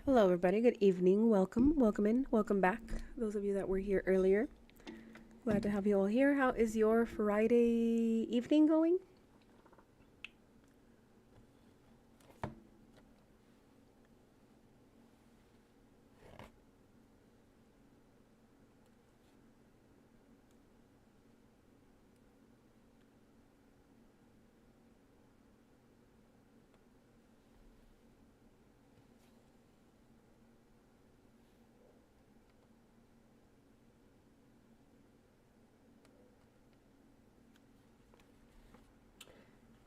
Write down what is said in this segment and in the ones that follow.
Hello, everybody. Good evening. Welcome in, welcome back. Those of you that were here earlier, glad to have you all here. How is your Friday evening going?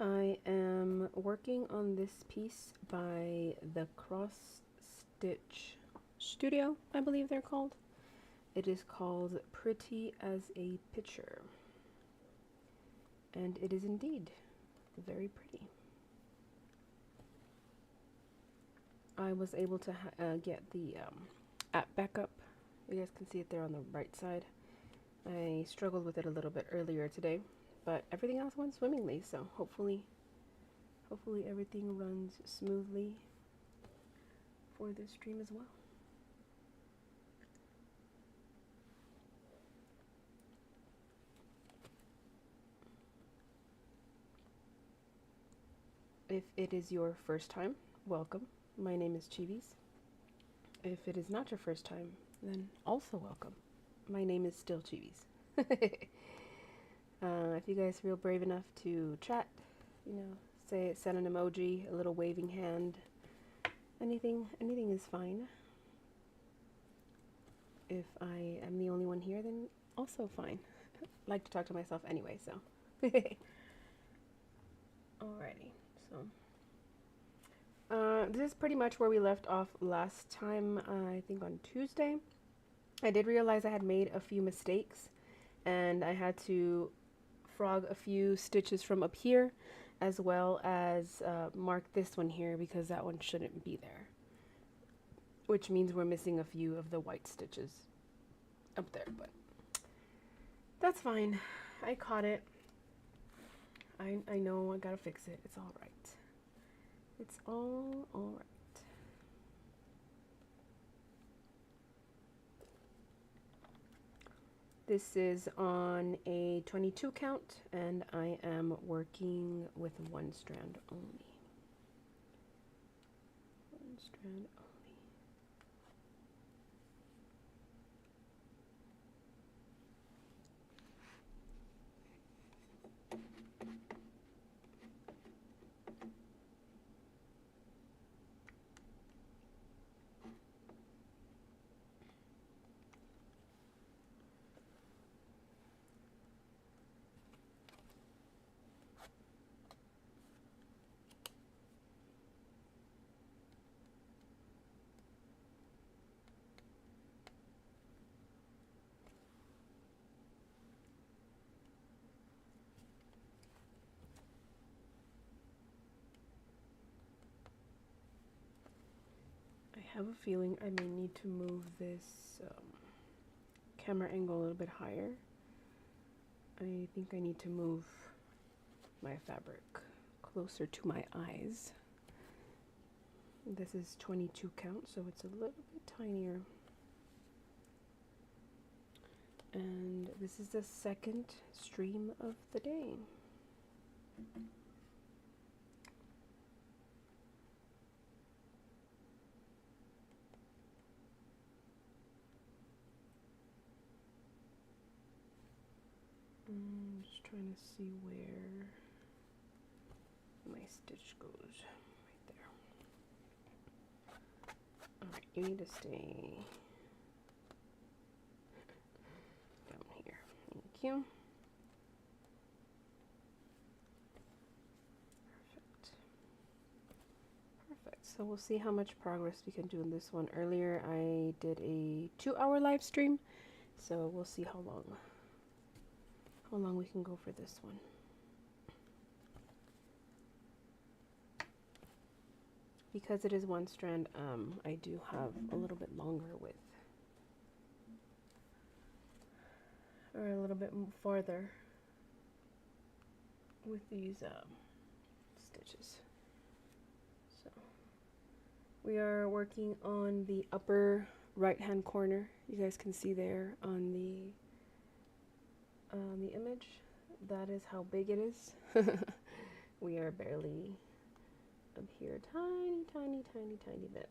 I am working on this piece by the Cross Stitch Studio, I believe they're called. It is called Pretty as a Picture, and it is indeed very pretty. I was able to get the app back up. You guys can see it there on the right side. I struggled with it a little bit earlier today, but everything else went swimmingly, so hopefully everything runs smoothly for this stream as well. If it is your first time, welcome. My name is Chivis. If it is not your first time, then also welcome. My name is still Chivis. If you guys feel brave enough to chat, say, send an emoji, a little waving hand, anything is fine. If I am the only one here, then also fine. I like to talk to myself anyway, so. Alrighty, so. This is pretty much where we left off last time, I think on Tuesday. I did realize I had made a few mistakes, and I had to frog a few stitches from up here, as well as mark this one here because that one shouldn't be there. Which means we're missing a few of the white stitches up there, but that's fine. I caught it. I know I gotta fix it. It's all right. It's all right. This is on a 22 count, and I am working with one strand only. One strand only. I have a feeling I may need to move this camera angle a little bit higher. I think I need to move my fabric closer to my eyes. This is 22 count, so it's a little bit tinier. And this is the second stream of the day. I'm just trying to see where my stitch goes. Right there. Alright, you need to stay down here. Thank you. Perfect. So we'll see how much progress we can do in this one. Earlier I did a 2-hour live stream, so we'll see how long we can go for this one. Because it is one strand, I do have a little bit longer width. Or a little bit farther with these stitches. So We are working on the upper right hand corner. You guys can see there on the image. That is how big it is. We are barely up here, tiny, tiny, tiny, tiny bit.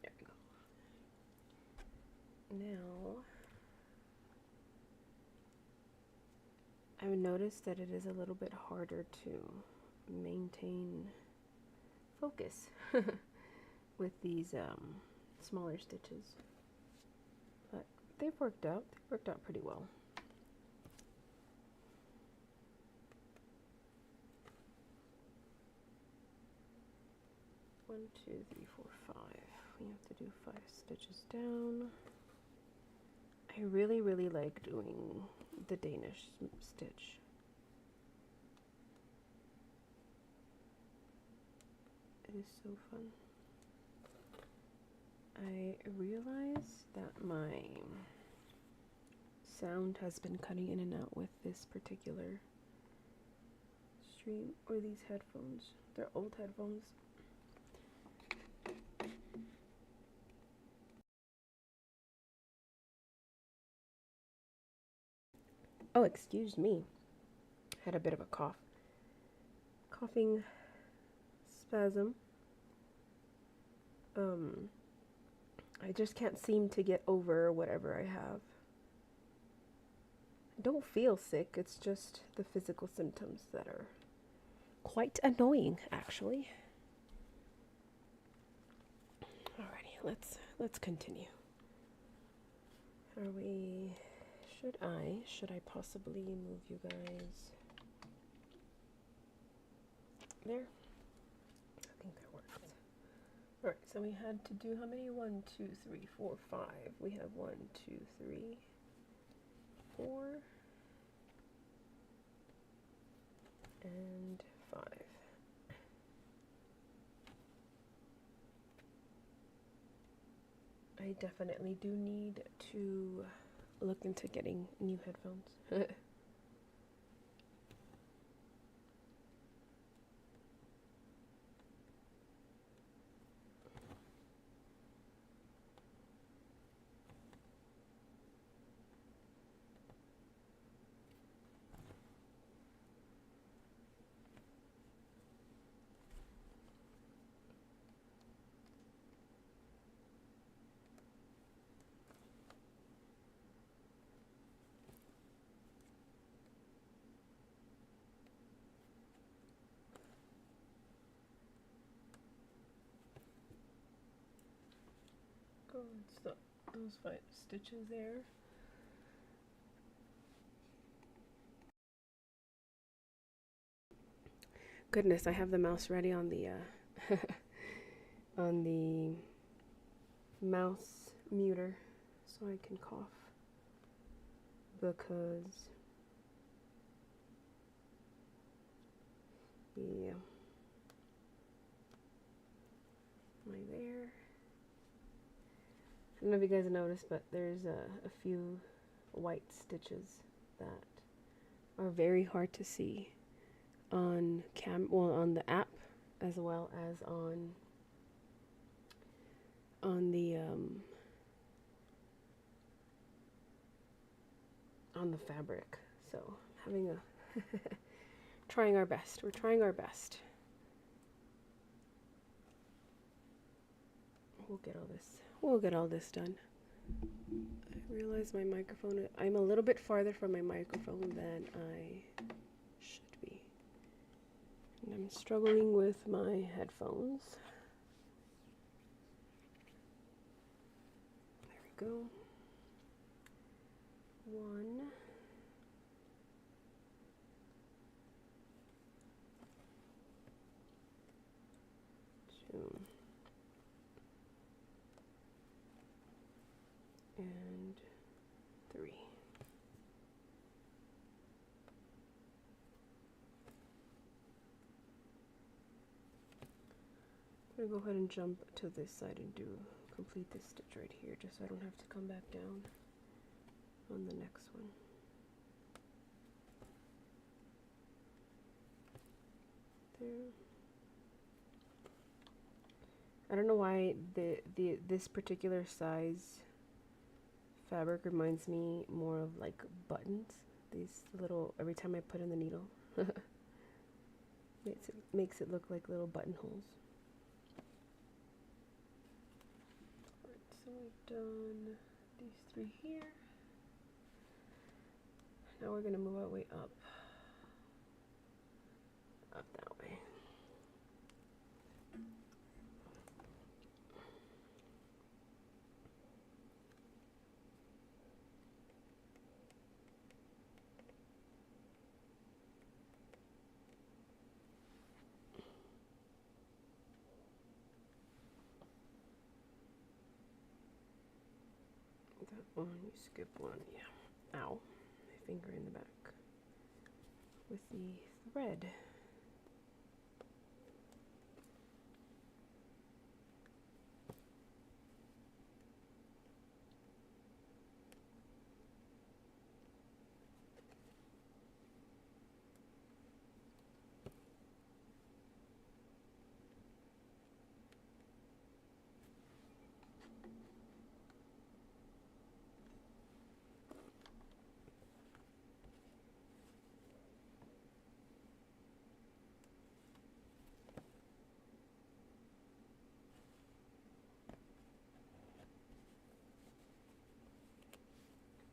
There we go. Now, I've noticed that it is a little bit harder to maintain focus with these smaller stitches, but they've worked out. They've worked out pretty well. One, two, three, four, five. We have to do 5 stitches down. I really, really like doing the Danish stitch. It is so fun. I realize that my sound has been cutting in and out with this particular stream or these headphones. They're old headphones. Oh, excuse me. I had a bit of a cough. Coughing spasm. I just can't seem to get over whatever I have. I don't feel sick, it's just the physical symptoms that are quite annoying, actually. Alrighty, let's continue. Are we... Should I possibly move you guys there? I think that works. Alright, so we had to do how many? 1, 2, 3, 4, 5. We have 1, 2, 3, 4, and 5. I definitely do need to look into getting new headphones. So those 5 stitches there. Goodness, I have the mouse ready on the on the mouse muter so I can cough, because yeah, am I there? I don't know if you guys noticed, but there's a few white stitches that are very hard to see on on the app, as well as on the fabric. So having a trying our best. We're trying our best. We'll get all this done. I realize my microphone, I'm a little bit farther from my microphone than I should be. And I'm struggling with my headphones. There we go. 1. 2. And 3. I'm gonna go ahead and jump to this side and complete this stitch right here, just so I don't have to come back down on the next one. There. I don't know why this particular size fabric reminds me more of like buttons. These little, every time I put in the needle, makes it look like little buttonholes. Alright, so we've done these three here. Now we're gonna move our way up that way. That one, you skip one, yeah. Ow, my finger in the back with the thread.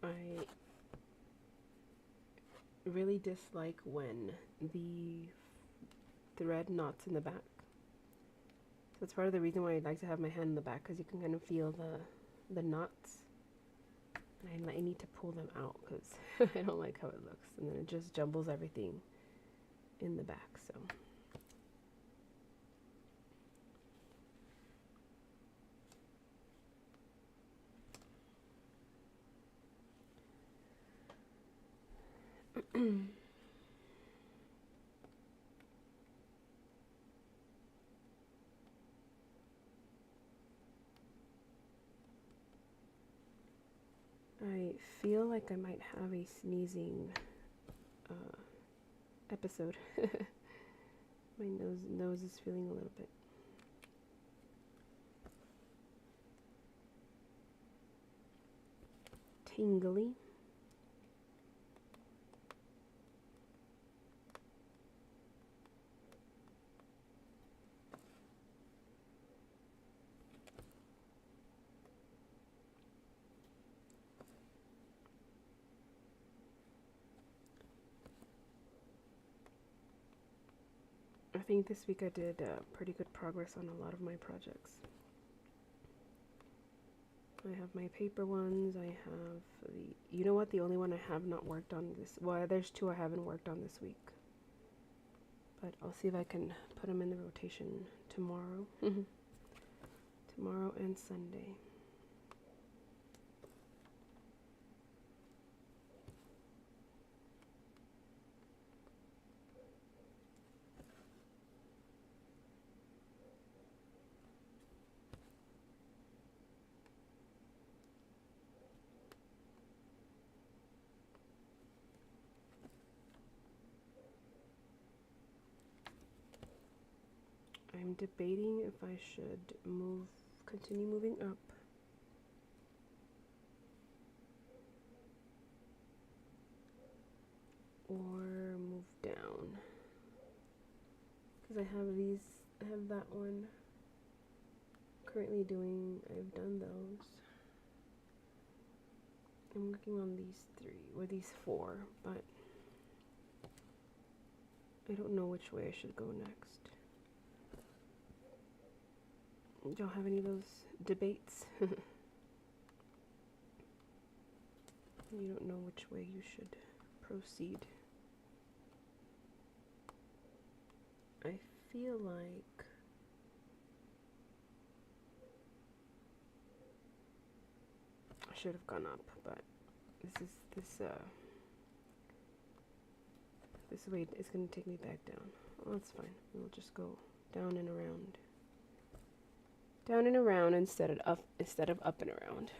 I really dislike when the thread knots in the back. That's part of the reason why I like to have my hand in the back, because you can kind of feel the knots. And I need to pull them out because I don't like how it looks, and then it just jumbles everything in the back. So I feel like I might have a sneezing episode. My nose is feeling a little bit tingly. I think this week I did pretty good progress on a lot of my projects. I have my paper ones, I have you know what, the only one I have not worked on well, there's two I haven't worked on this week. But I'll see if I can put them in the rotation tomorrow. Tomorrow and Sunday. I'm debating if I should continue moving up or move down, because I have that one currently doing, I've done those. I'm working on these three, or these four, but I don't know which way I should go next. Y'all have any of those debates? You don't know which way you should proceed. I feel like I should have gone up, but this way is going to take me back down. Well, that's fine. We'll just go down and around. Down and around instead of up and around.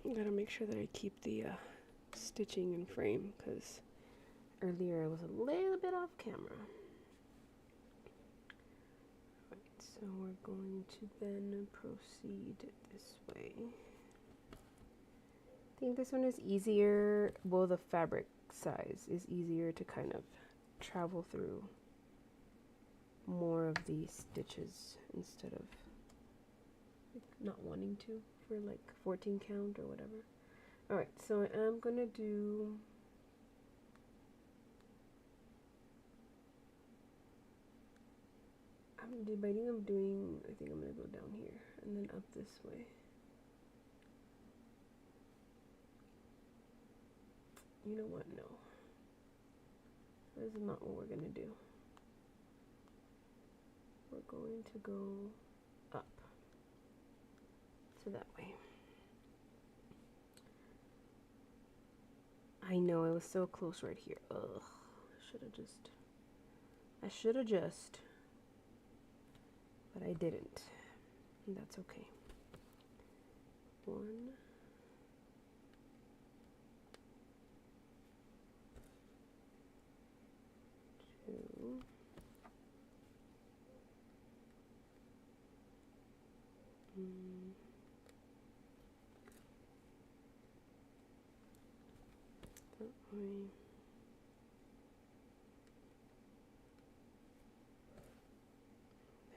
I gotta make sure that I keep the stitching in frame because earlier I was a little bit off camera. Right, so we're going to then proceed this way. I think this one is easier, well, the fabric size is easier to kind of travel through more of these stitches instead of not wanting to for like 14 count or whatever. Alright, so I am gonna do I think I'm gonna go down here and then up this way. You know what? No. This is not what we're gonna do. We're going to go up. So that way. I know, it was so close right here. Ugh. I should have just. But I didn't. And that's okay. 1. 2. That way.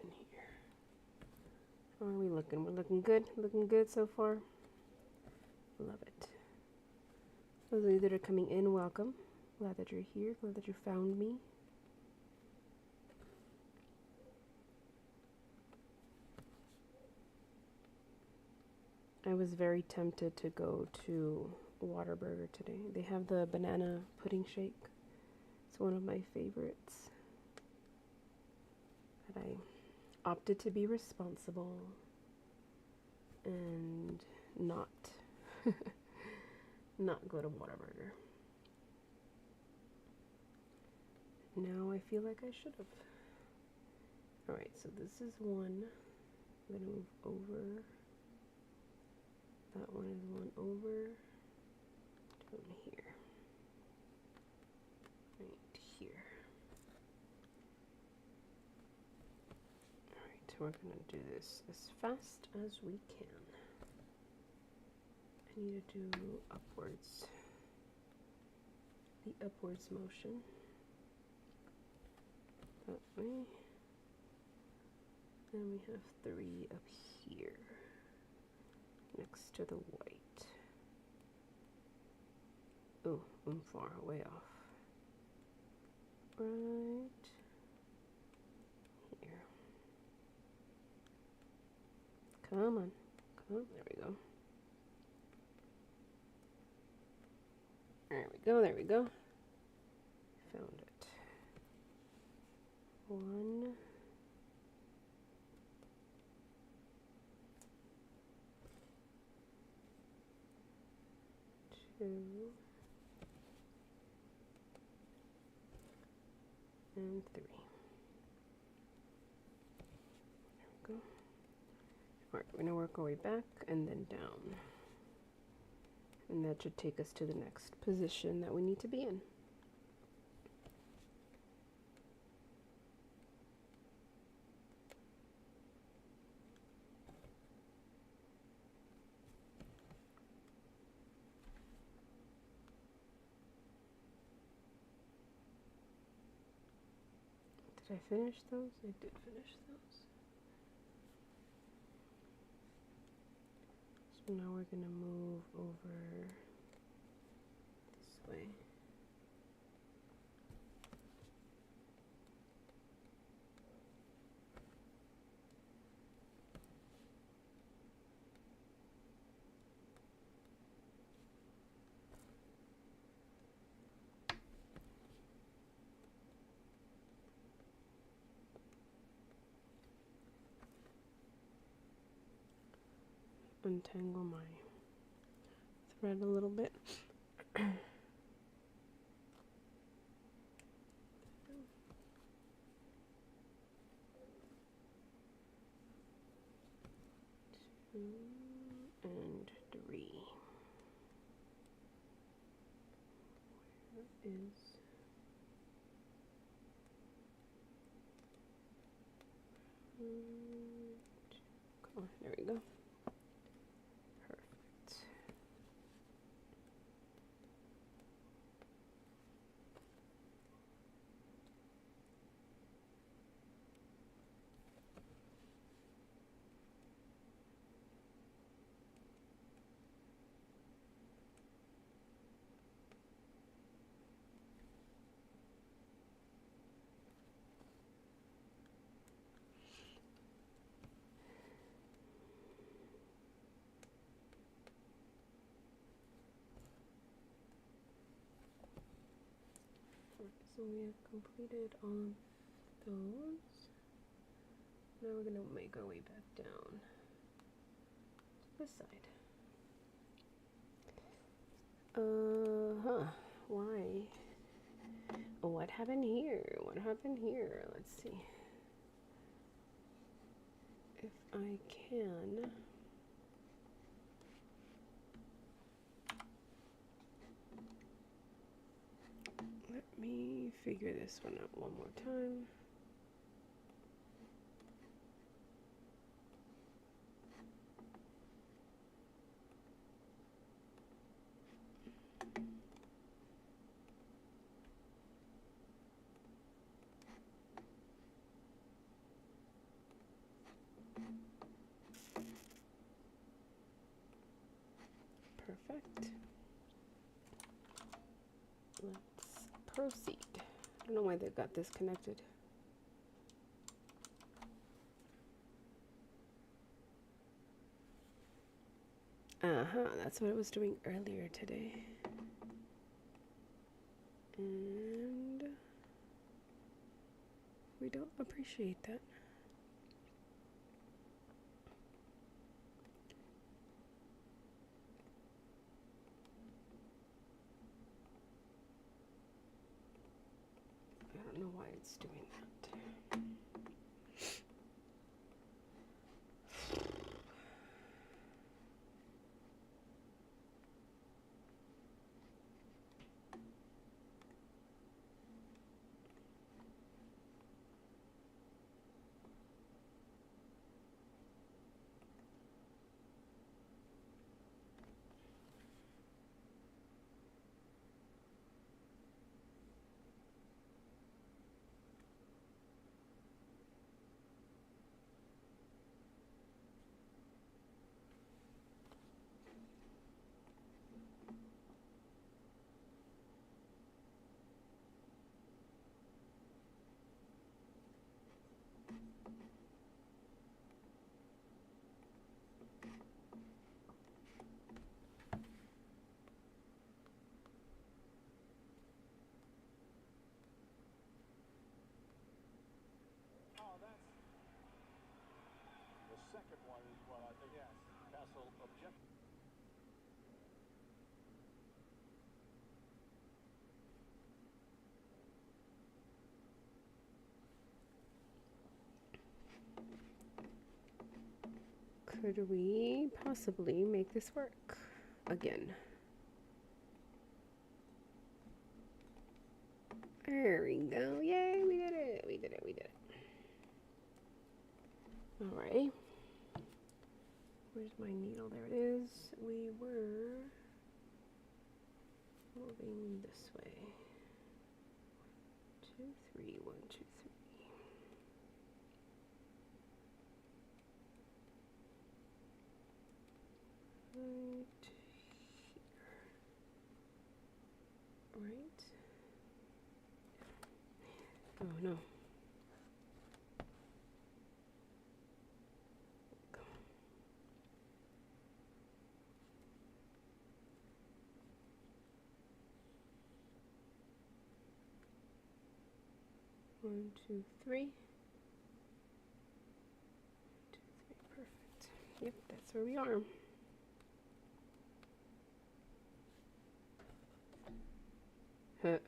And here. How are we looking? We're looking good. Looking good so far. Love it. Those of you that are coming in, welcome. Glad that you're here. Glad that you found me. I was very tempted to go to Whataburger today. They have the banana pudding shake. It's one of my favorites. But I opted to be responsible and not go to Whataburger. Now I feel like I should have. Alright, so this is one. I'm going to move over. That one is one over. Down here. Right here. Alright, we're going to do this as fast as we can. I need to do upwards. The upwards motion. That way. And we have 3 up here. Next to the white. Oh, I'm far way off. Right here. Come on. Come on. There we go. There we go. There we go. Found it. 1. 2. And 3. There we go. Alright, we're going to work our way back and then down. And that should take us to the next position that we need to be in. Did I finish those? I did finish those. So now we're going to move over this way. Untangle my thread a little bit. and 3. Where is... Come on, there we go. Perfect. So we have completed all of those. Now we're gonna make our way back down to this side. Why? What happened here? What happened here? Let's see. If I can. Let me figure this one out one more time. Perfect. Let's proceed. I don't know why they got disconnected. That's what it was doing earlier today. And we don't appreciate that. I don't know why it's doing that. Second one is what I think, yes, Castle object. Could we possibly make this work again? There we go. Yay, we did it. We did it. We did it. All right. Where's my needle? There it is. We were moving this way. 1, 2, 3. 1, 2, 3. Right here. Right. Oh no. 1, 2, 3. 1, 2, 3. Perfect. Yep, that's where we are. Huh.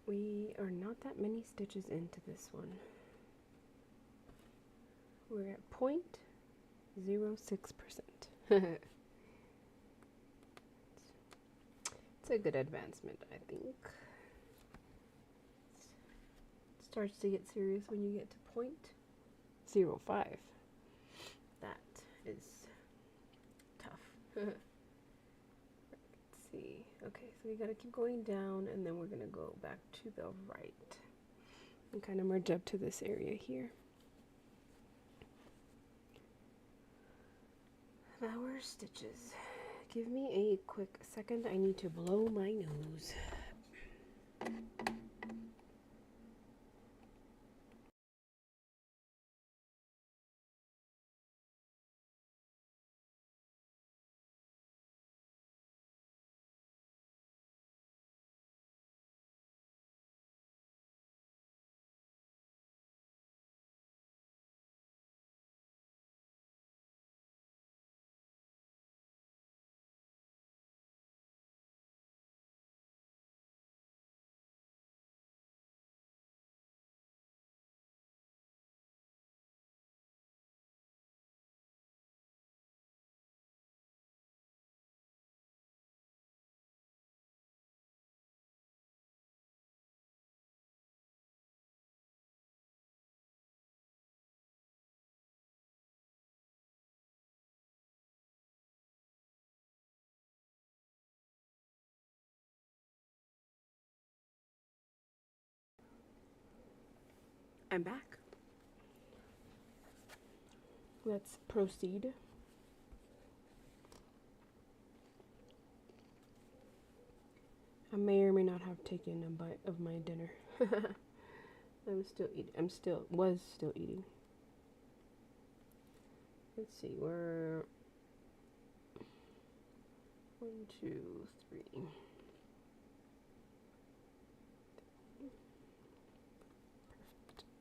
We are not that many stitches into this one. We're at 0.06%. It's a good advancement, I think. It starts to get serious when you get to 0.05. That is tough. Let's see. Okay, so we gotta keep going down, and then we're gonna go back to the right and kind of merge up to this area here. Flower stitches. Give me a quick second. I need to blow my nose. I'm back. Let's proceed. I may or may not have taken a bite of my dinner. Was still eating. Let's see, we're 1, 2, 3.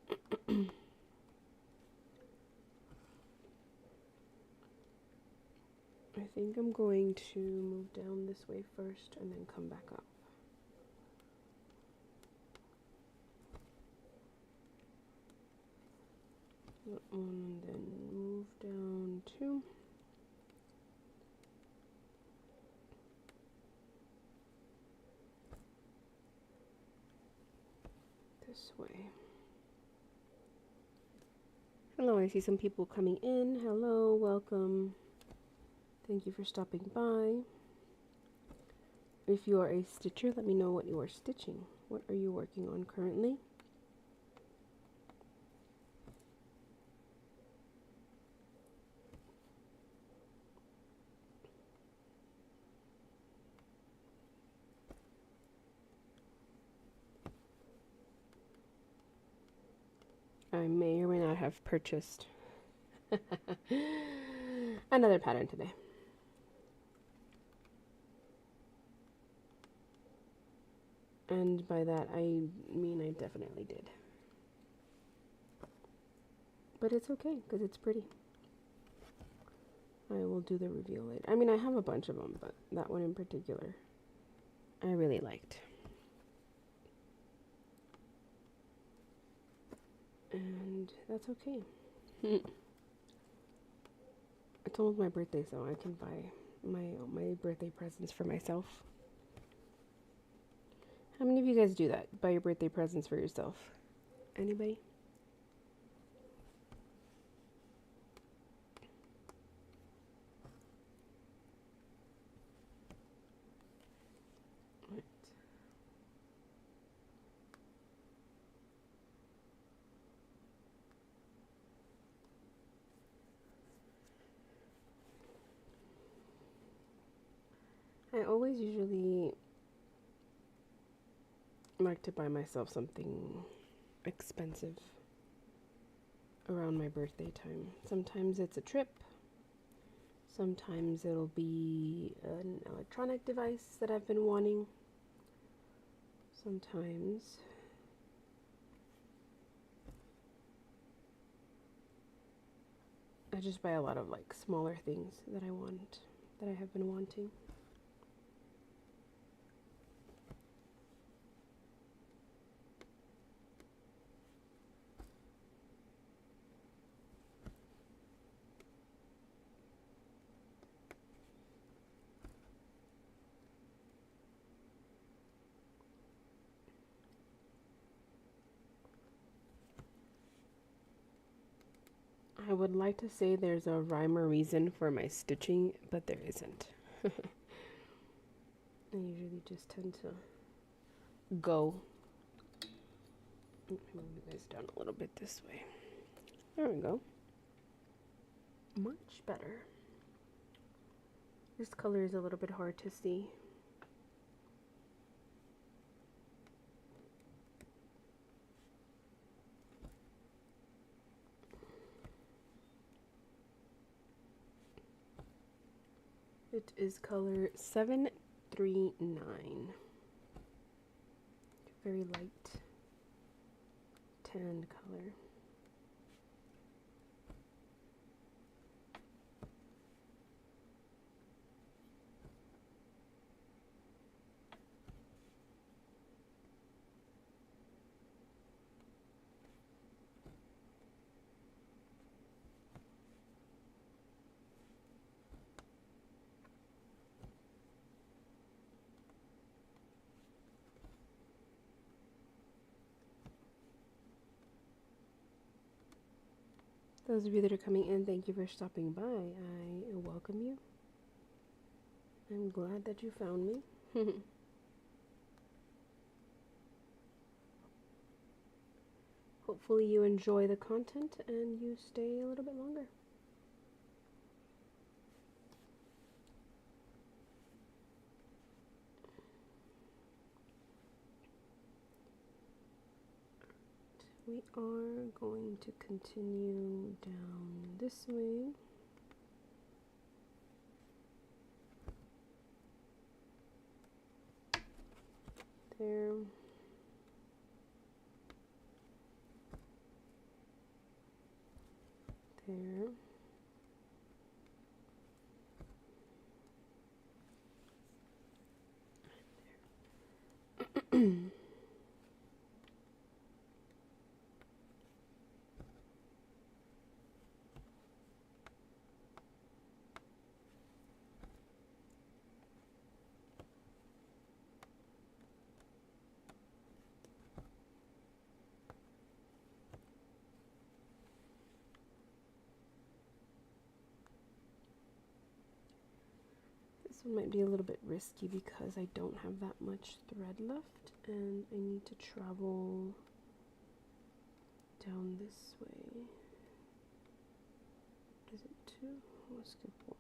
Perfect. I think I'm going to move down this way first and then come back up. That one, and then move down 2. This way. Hello, I see some people coming in. Hello, welcome. Thank you for stopping by. If you are a stitcher, let me know what you are stitching. What are you working on currently? I may or may not have purchased another pattern today. And by that, I mean I definitely did. But it's okay, because it's pretty. I will do the reveal later. I mean, I have a bunch of them, but that one in particular, I really liked. And that's okay. It's almost my birthday, so I can buy my birthday presents for myself. How many of you guys do that? Buy your birthday presents for yourself? Anybody? Right. I always usually like to buy myself something expensive around my birthday time. Sometimes it's a trip. Sometimes it'll be an electronic device that I've been wanting. Sometimes I just buy a lot of like smaller things that I want, that I have been wanting. would like to say there's a rhyme or reason for my stitching, but there isn't. I usually just tend to go. Move you guys down a little bit this way. There we go. Much better. This color is a little bit hard to see. It is color 739. Very light tan color. Those of you that are coming in, thank you for stopping by. I welcome you. I'm glad that you found me. Hopefully you enjoy the content and you stay a little bit longer. We are going to continue down this way. There. There. This one might be a little bit risky because I don't have that much thread left and I need to travel down this way. Is it two? Let's skip one.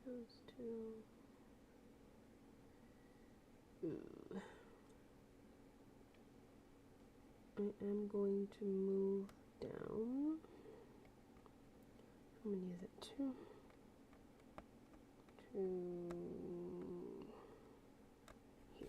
Those two. Ooh. I am going to move down. How many is it? Two. Here.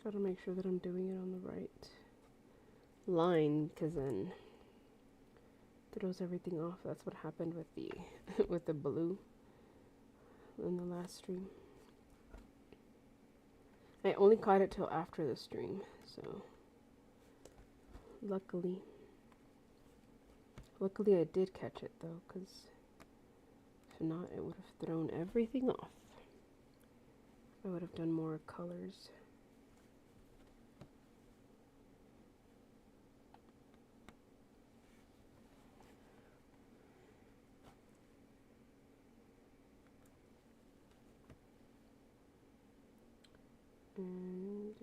Try to make sure that I'm doing it on the right line, because then it throws everything off. That's what happened with the with the blue in the last stream. I only caught it till after the stream, so luckily I did catch it though, because if not, it would have thrown everything off. I would have done more colors. And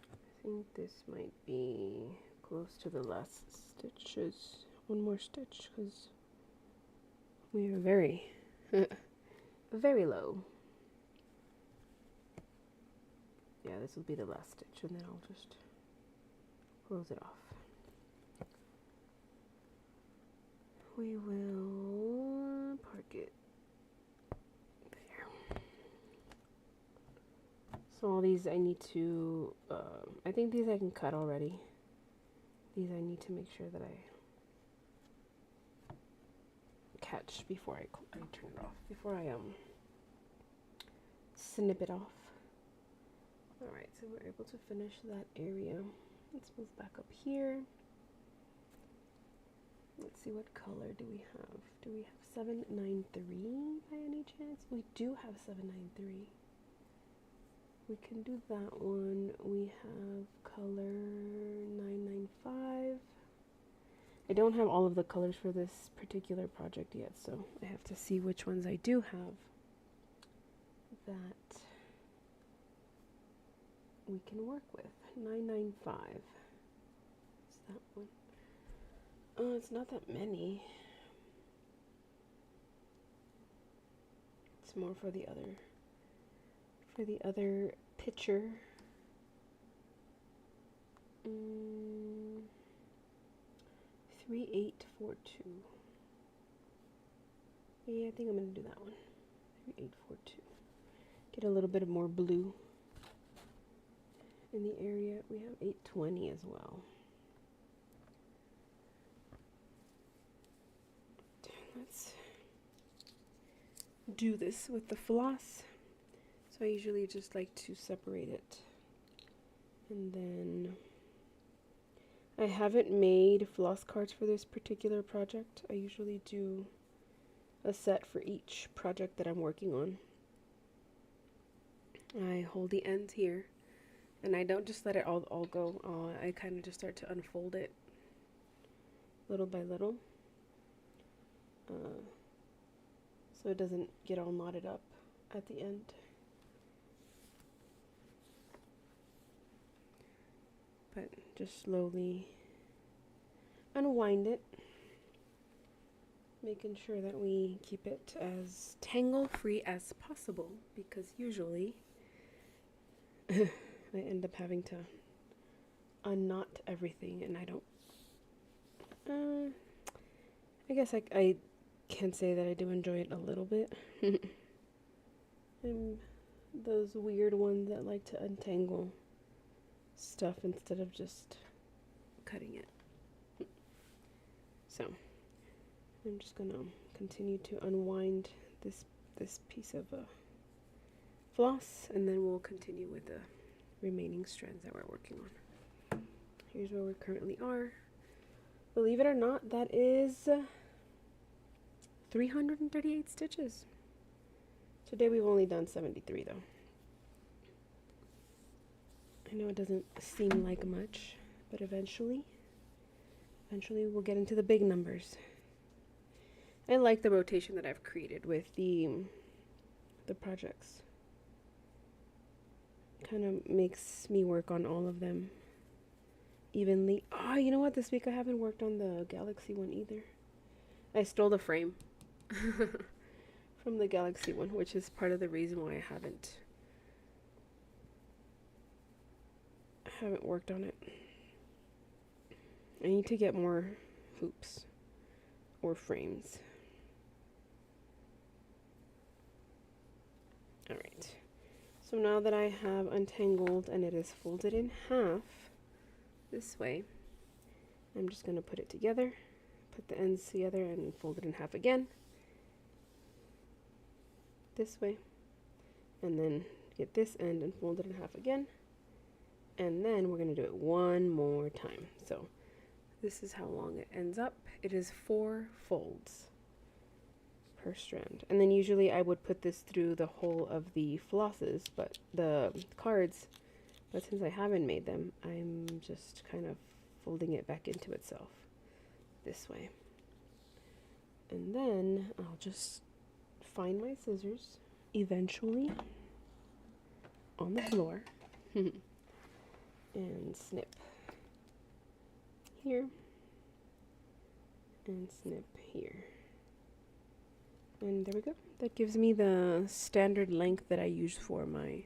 I think this might be close to the last stitches. One more stitch, because we are very, very low. Yeah, this will be the last stitch, and then I'll just close it off. We will park it there. So all these I need to, I think these I can cut already. These I need to make sure that I catch before I turn it off, before I snip it off. Alright, so we're able to finish that area. Let's move back up here. Let's see, what color do we have? Do we have 793 by any chance? We do have 793. We can do that one. We have color 995. I don't have all of the colors for this particular project yet, so I have to see which ones I do have that we can work with. 995. Is that one? Oh, it's not that many. It's more for the other picture. 3842. Yeah, I think I'm gonna do that one. 3842. Get a little bit of more blue in the area. We have 820 as well. Let's do this with the floss. So I usually just like to separate it. And then I haven't made floss cards for this particular project. I usually do a set for each project that I'm working on. I hold the ends here, and I don't just let it all go. I kind of just start to unfold it little by little, so it doesn't get all knotted up at the end. But just slowly unwind it, making sure that we keep it as tangle free as possible, because usually I end up having to unknot everything, and I don't, I guess I can say that I do enjoy it a little bit. I'm those weird ones that like to untangle stuff instead of just cutting it. So I'm just gonna continue to unwind this piece of floss, and then we'll continue with the remaining strands that we're working on. Here's where we currently are. Believe it or not, that is 338 stitches. Today we've only done 73 though. I know it doesn't seem like much, but eventually we'll get into the big numbers. I like the rotation that I've created with the projects. Kind of makes me work on all of them evenly. Oh, you know what? This week I haven't worked on the Galaxy one either. I stole the frame from the Galaxy one, which is part of the reason why I haven't worked on it. I need to get more hoops or frames. Alright, so now that I have untangled and it is folded in half this way, I'm just going to put it together, put the ends together and fold it in half again this way, and then get this end and fold it in half again, and then we're going to do it one more time. So this is how long it ends up. It is 4 folds per strand, and then usually I would put this through the whole of the flosses, but the cards, but since I haven't made them, I'm just kind of folding it back into itself this way. And then I'll just find my scissors eventually on the floor and snip here and snip here. And there we go. That gives me the standard length that I use for my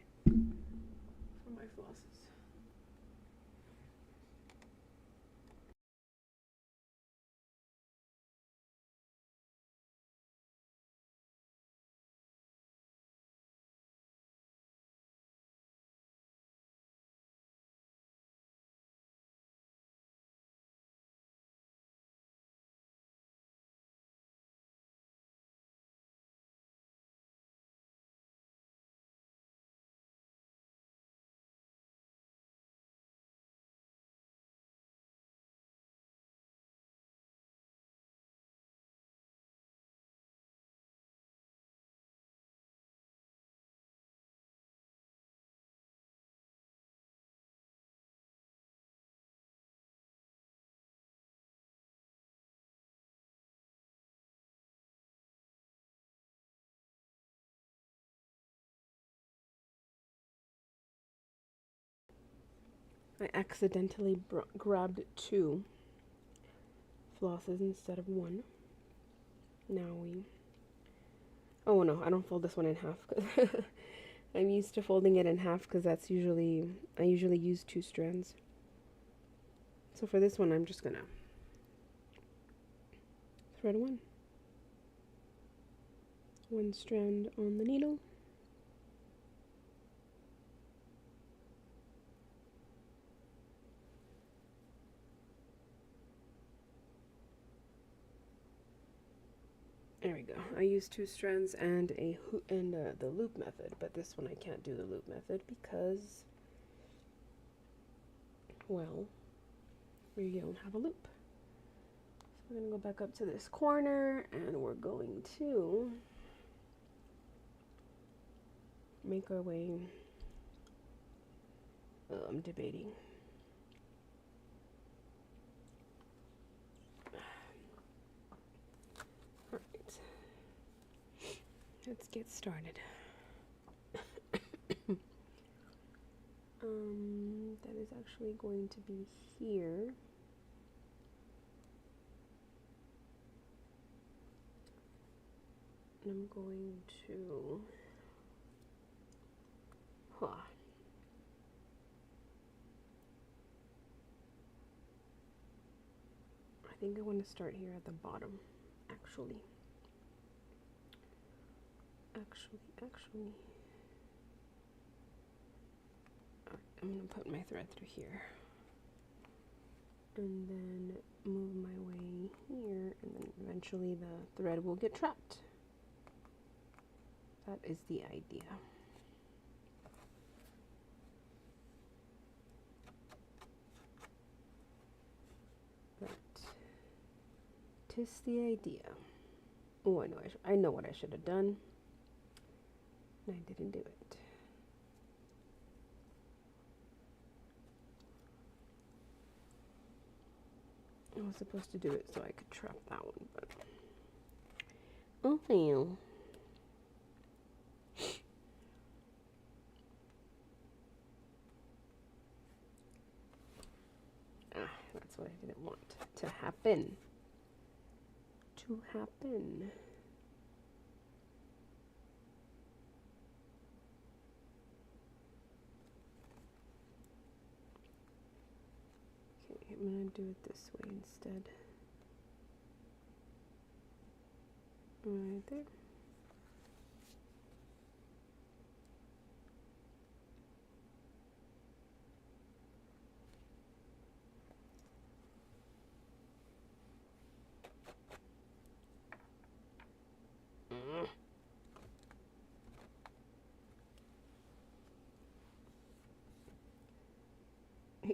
I accidentally grabbed two flosses instead of one. Now we... Oh no, I don't fold this one in half. I'm used to folding it in half because that's usually... I usually use 2 strands. So for this one, I'm just gonna thread one strand on the needle. There we go. I use 2 strands and the loop method, but this one I can't do the loop method because, well, we don't have a loop. So we're gonna go back up to this corner and we're going to make our way. I'm debating. All right, let's get started. That is actually going to be here. And I'm going to, I think I want to start here at the bottom, actually. I'm going to put my thread through here. And then move my way here, and then eventually the thread will get trapped. That is the idea. But 'tis the idea. Oh, I know what I should have done. And I didn't do it. I was supposed to do it so I could trap that one, but oh well. That's what I didn't want to happen. Okay, I'm gonna do it this way instead. Right there.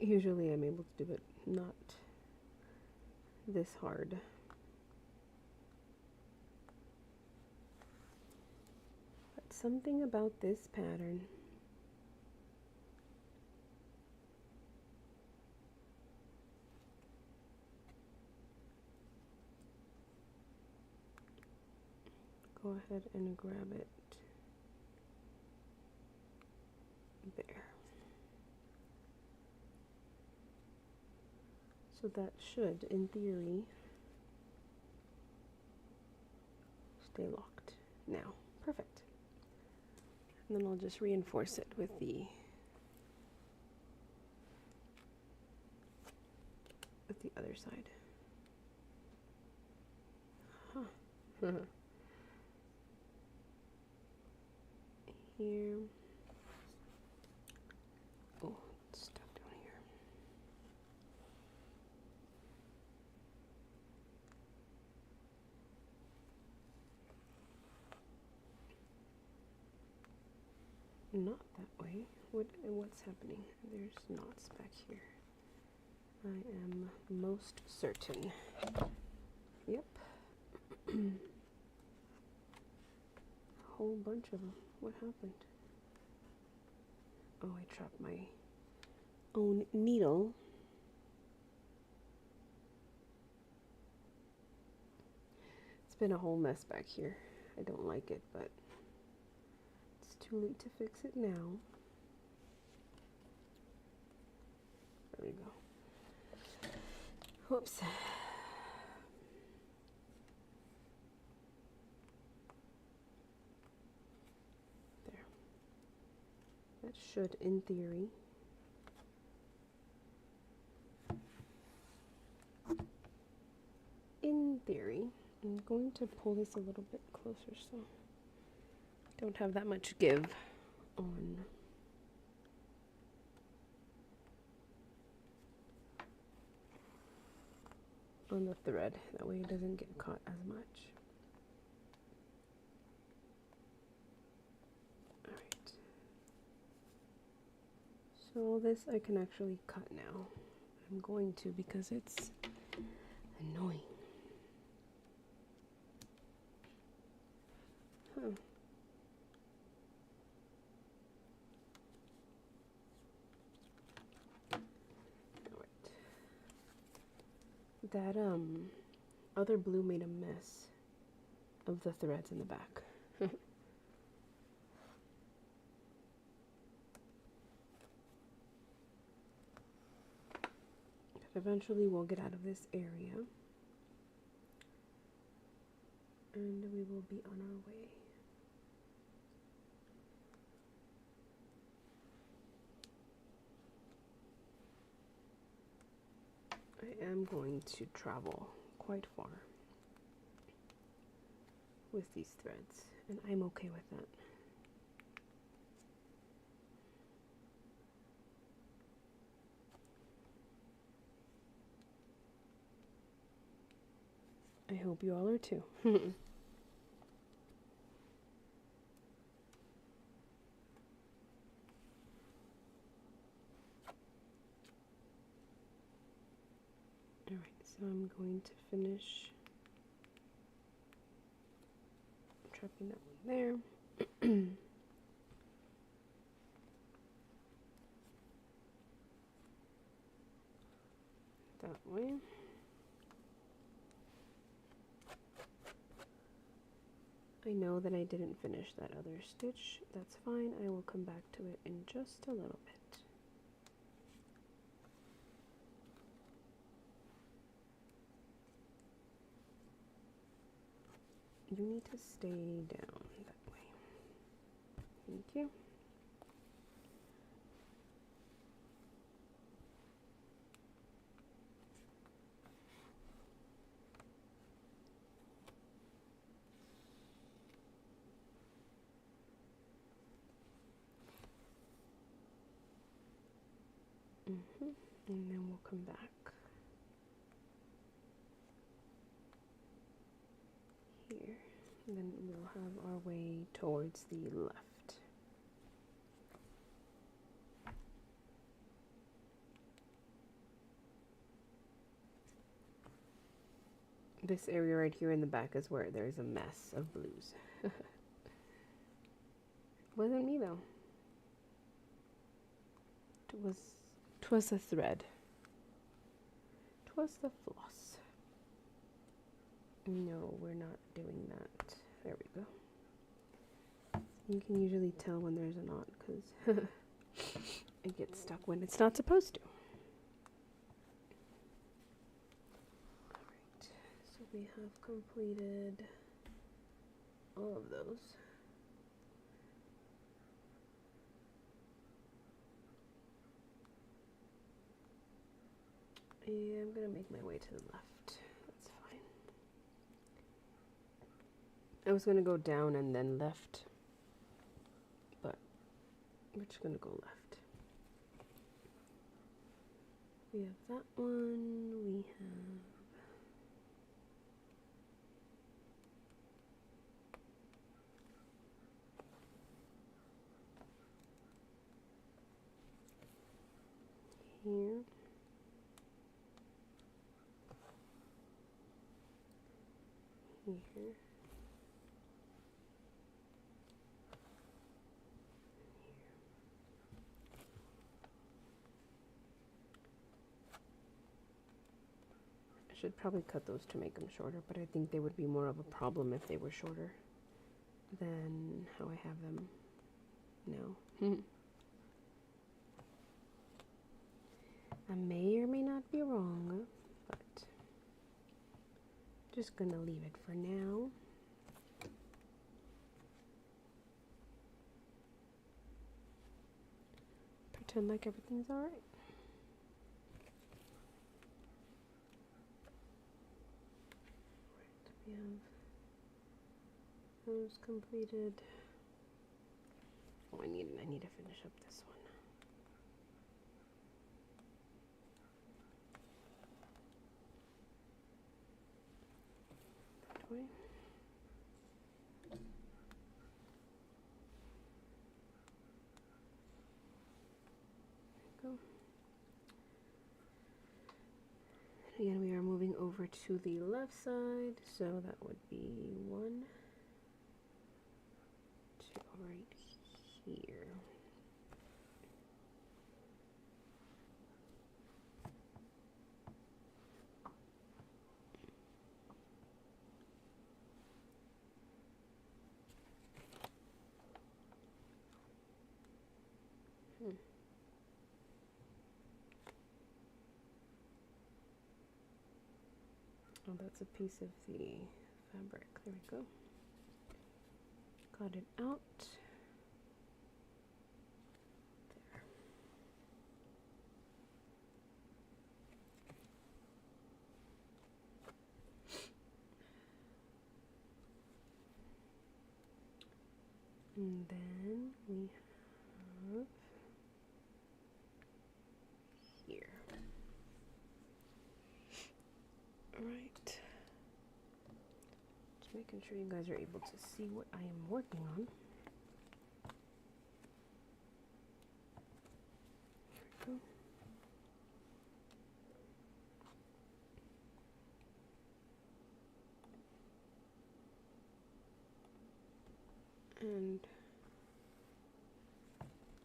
Usually I'm able to do it not this hard. But something about this pattern. Go ahead and grab it there. So that should, in theory, stay locked now. Perfect. And then I'll just reinforce it with the other side. Huh. Here. Oh, it's stuck down here. Not that way. What's happening? There's knots back here. I am most certain. Yep. A whole bunch of them. What happened? Oh, I trapped my own needle. It's been a whole mess back here. I don't like it, but it's too late to fix it now. we go. Whoops. There. That should, in theory, I'm going to pull this a little bit closer so I don't have that much give on the thread. That way it doesn't get caught as much. Alright. So this I can actually cut now. I'm going to because it's annoying. Huh. That other blue made a mess of the threads in the back. But eventually we'll get out of this area and we will be on our way. I am going to travel quite far with these threads, and I'm okay with that. I hope you all are too. Alright, so I'm going to finish trapping that one there. That way. I know that I didn't finish that other stitch. That's fine. I will come back to it in just a little bit. You need to stay down that way. Thank you. And then we'll come back here. And then we'll have our way towards the left. This area right here in the back is where there's a mess of blues. Wasn't me though. Twas the thread. Twas the floss. No, we're not doing that. There we go. You can usually tell when there's a knot because it gets stuck when it's not supposed to. Alright, so we have completed all of those. Yeah, I'm gonna make my way to the left. That's fine. I was gonna go down and then left, but we're just gonna go left. We have that one. We have here. Here. I should probably cut those to make them shorter, but I think they would be more of a problem if they were shorter than how I have them now. I may or may not be wrong, but just gonna leave it for now. Pretend like everything's alright. We have those completed. Oh, I need to finish up this one. Okay. Go. Again, we are moving over to the left side, so that would be 1, 2 right here. Oh, that's a piece of the fabric. There we go. Got it out. There. And then we have here. Right. Just making sure you guys are able to see what I am working on. There we go. And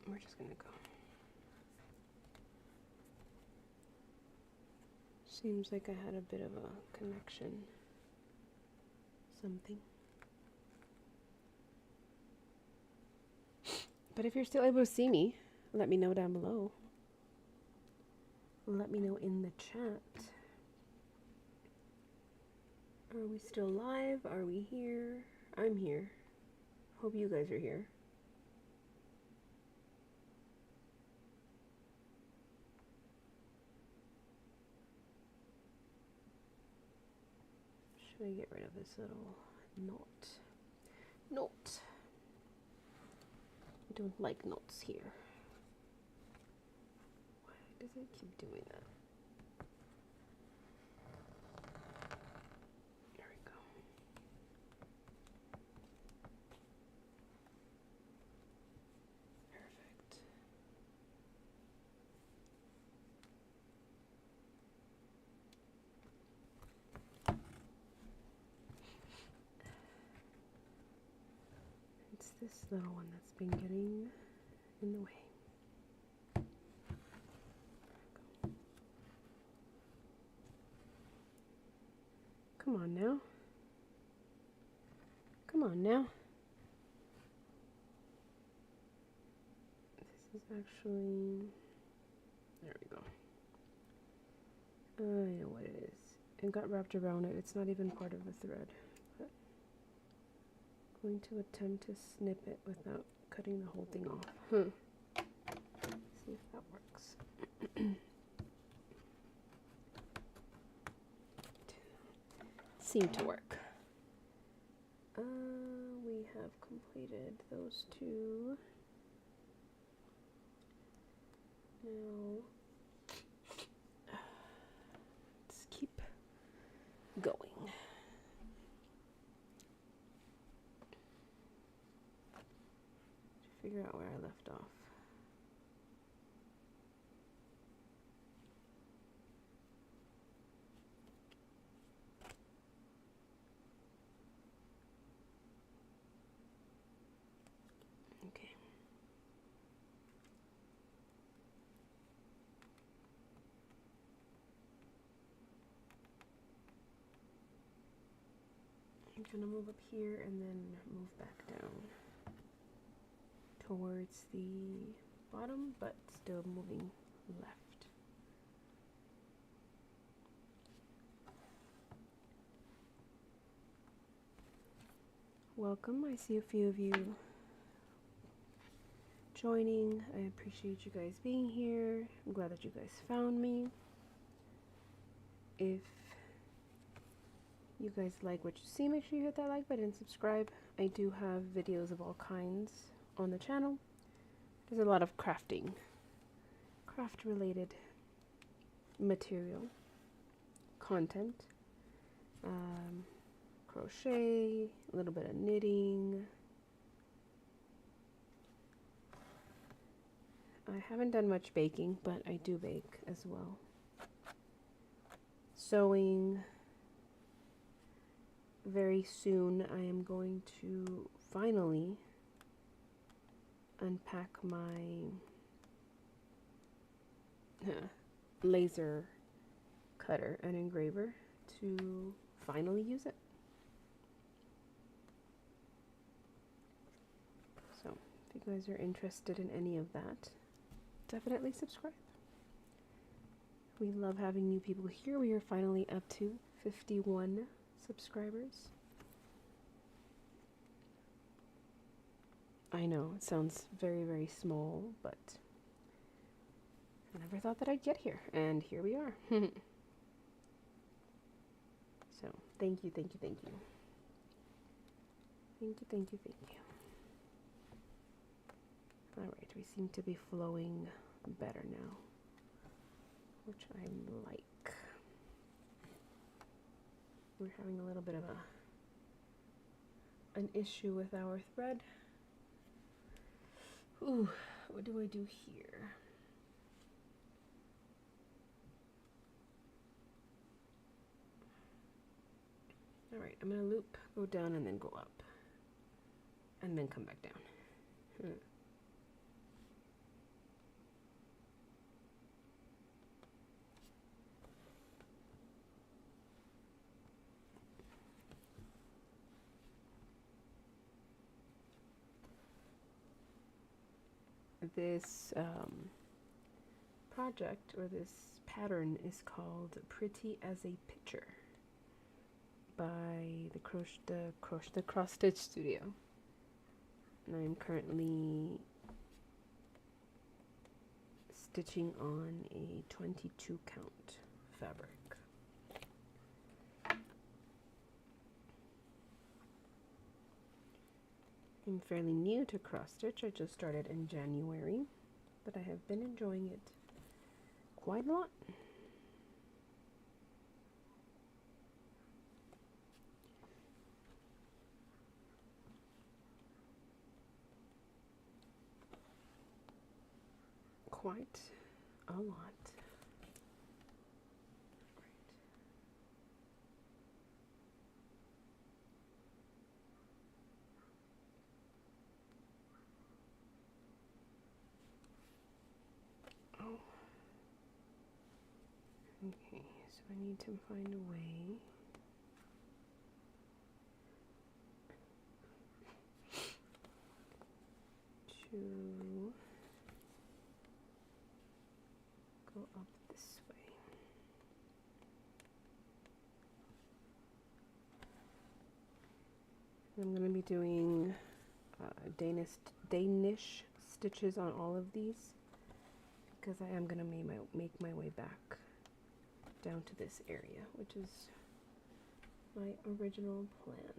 we're just gonna go. Seems like I had a bit of a connection. Something. But if you're still able to see me, let me know down below. Let me know in the chat. Are we still live? Are we here? I'm here. Hope you guys are here. Should I get rid of this little knot? Knot. I don't like knots here. Why does it keep doing that? There we go. Perfect. It's this little one that's been getting in the way. Come on now. Come on now. This is actually, there we go. I know what it is. It got wrapped around it. It's not even part of the thread. But I'm going to attempt to snip it without cutting the whole thing off. See if that works. Seemed to work. We have completed those two. Now, let's keep going. Figure out where I left off. Okay. I'm gonna move up here and then move back down towards the bottom, but still moving left. welcome. I see a few of you joining. I appreciate you guys being here. I'm glad that you guys found me. If you guys like what you see, make sure you hit that like button and subscribe. I do have videos of all kinds on the channel. There's a lot of craft related material, content, crochet, a little bit of knitting. I haven't done much baking, but I do bake as well. Sewing. Very soon I am going to finally unpack my laser cutter and engraver to finally use it. So if you guys are interested in any of that, definitely subscribe. We love having new people here. We are finally up to 51 subscribers. I know it sounds very, very small, but I never thought that I'd get here, and here we are. So thank you, thank you, thank you. Thank you, thank you, thank you. Alright, we seem to be flowing better now, which I like. We're having a little bit of an issue with our thread. Ooh, what do I do here? Alright, I'm gonna loop, go down, and then go up. And then come back down. This project, or this pattern, is called Pretty as a Picture by the Cross Stitch Studio. And I'm currently stitching on a 22 count fabric. I'm fairly new to cross stitch. I just started in January, but I have been enjoying it quite a lot. Quite a lot. Oh. Okay, so I need to find a way to go up this way. I'm going to be doing Danish stitches on all of these, because I am going to make my way back down to this area, which is my original plan.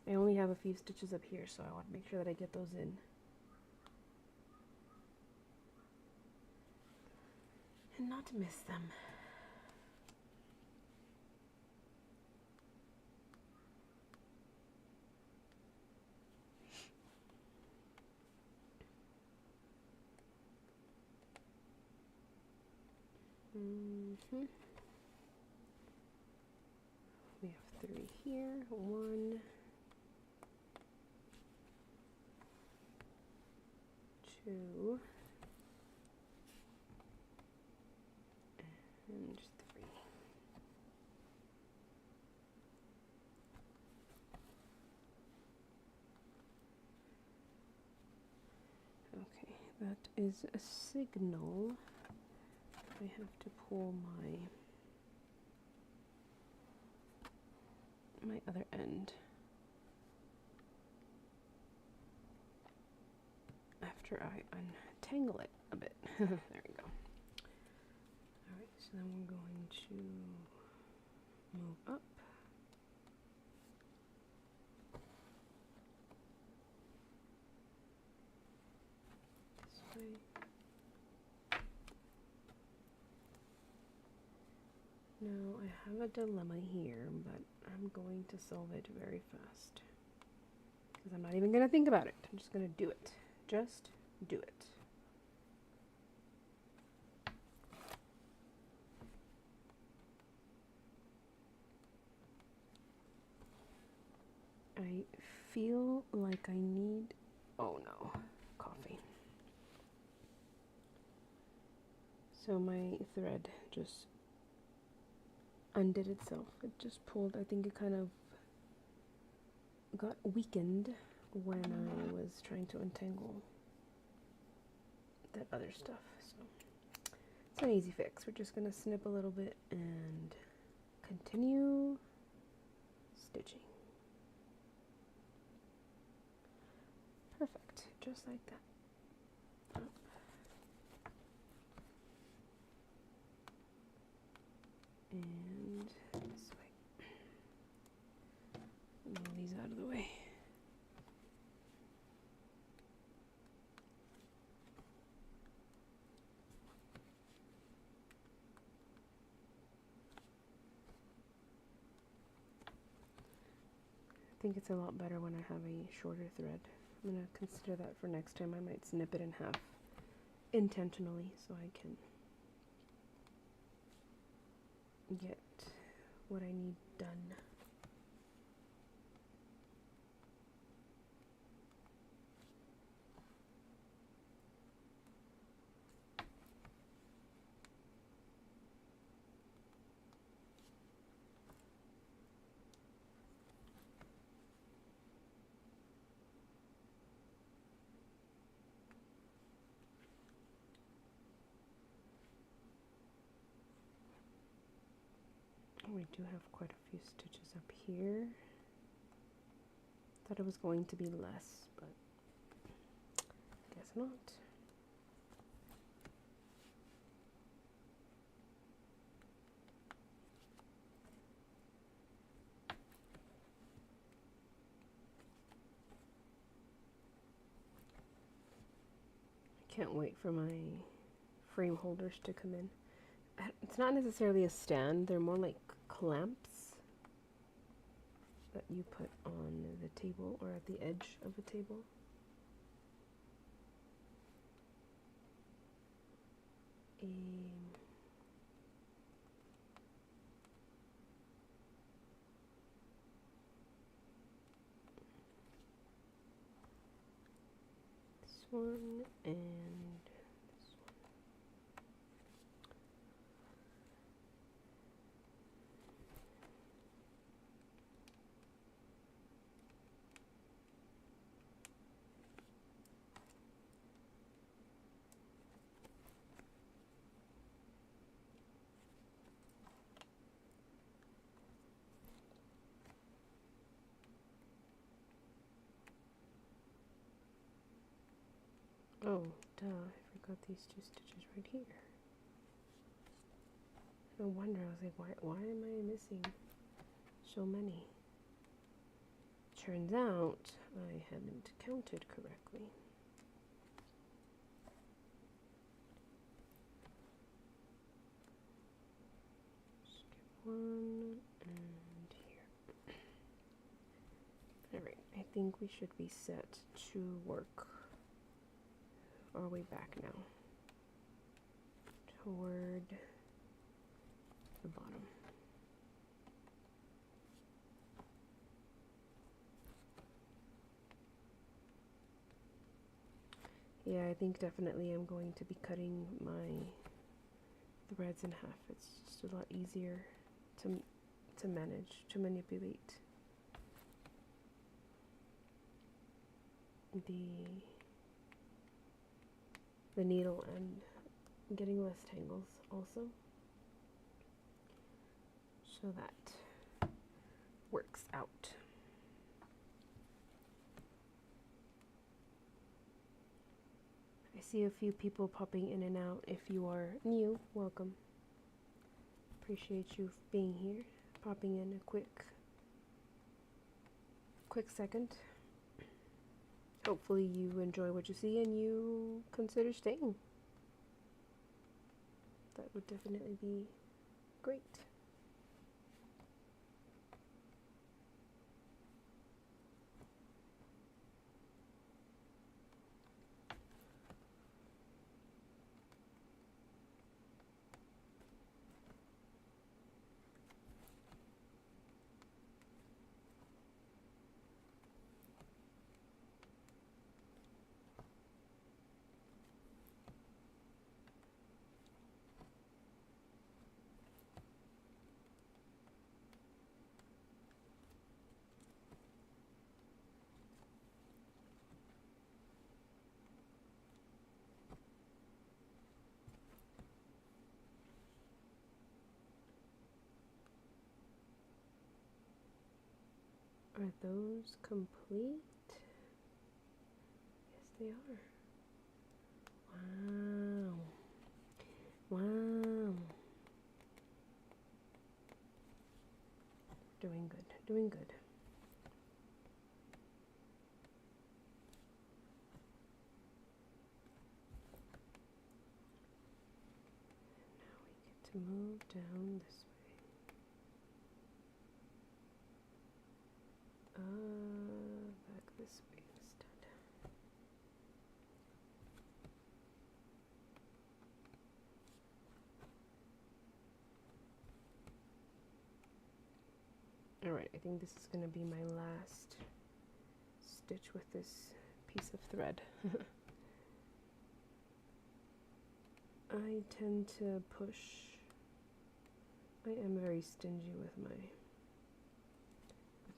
I only have a few stitches up here, so I want to make sure that I get those in. And not to miss them. We have 3 here. 1, 2, and 3. Okay, that is a signal. I have to pull my other end sure I untangle it a bit. There we go. Alright, so then we're going to move up. This way. Now I have a dilemma here, but I'm going to solve it very fast. Because I'm not even going to think about it. I'm just going to do it. Just do it. I feel like I need, oh no, coffee. So my thread just undid itself. It just pulled, I think it kind of got weakened when I was trying to untangle that other stuff. So it's an easy fix. We're just going to snip a little bit and continue stitching. Perfect, just like that. Up. And this way. Move these out of the way. I think it's a lot better when I have a shorter thread. I'm going to consider that for next time. I might snip it in half intentionally so I can get what I need done. We do have quite a few stitches up here. Thought it was going to be less, but guess not. I can't wait for my frame holders to come in. It's not necessarily a stand, they're more like clamps that you put on the table or at the edge of a table. This one and this one. Oh, duh, I forgot these two stitches right here. No wonder, I was like, why am I missing so many? Turns out I hadn't counted correctly. Skip one and here. Alright, I think we should be set to work our way back now toward the bottom. Yeah, I think definitely I'm going to be cutting my threads in half. It's just a lot easier to manage, to manipulate the needle and getting less tangles also. So that works out. see a few people popping in and out. If you are new, welcome. Appreciate you being here, popping in a quick second. Hopefully you enjoy what you see and you consider staying. That would definitely be great. Are those complete? Yes, they are. Wow. Wow. Doing good. Doing good. Now we get to move down this way. Back this way instead. Alright, I think this is going to be my last stitch with this piece of thread. I tend to push. I am very stingy with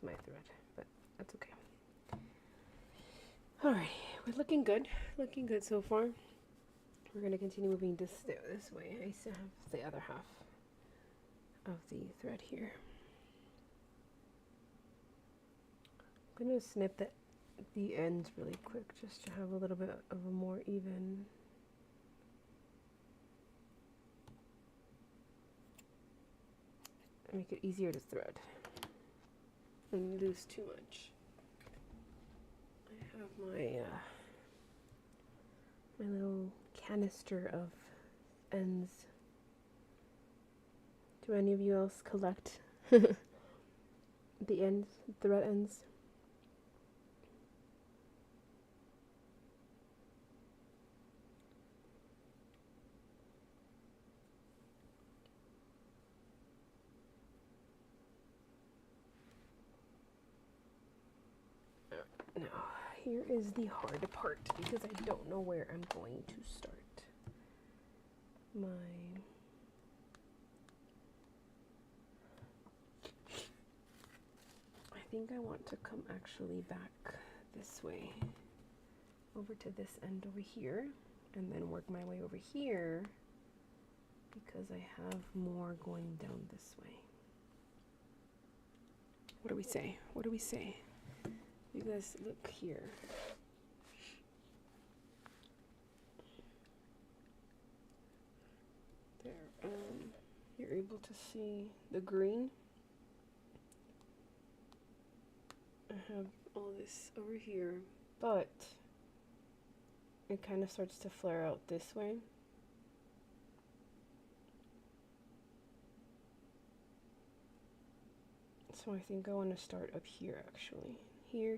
my thread, but that's okay. Alright, we're looking good. Looking good so far. We're going to continue moving this way. I still have the other half of the thread here. I'm going to snip the ends really quick just to have a little bit of a more even make it easier to thread and lose too much. I have my my little canister of ends. Do any of you else collect the ends, thread ends? Now, here is the hard part because I don't know where I'm going to start. I think I want to come actually back this way, over to this end over here, and then work my way over here because I have more going down this way. What do we say? What do we say? You guys look here. There, you're able to see the green. I have all this over here, but it kind of starts to flare out this way. So I think I want to start up here actually.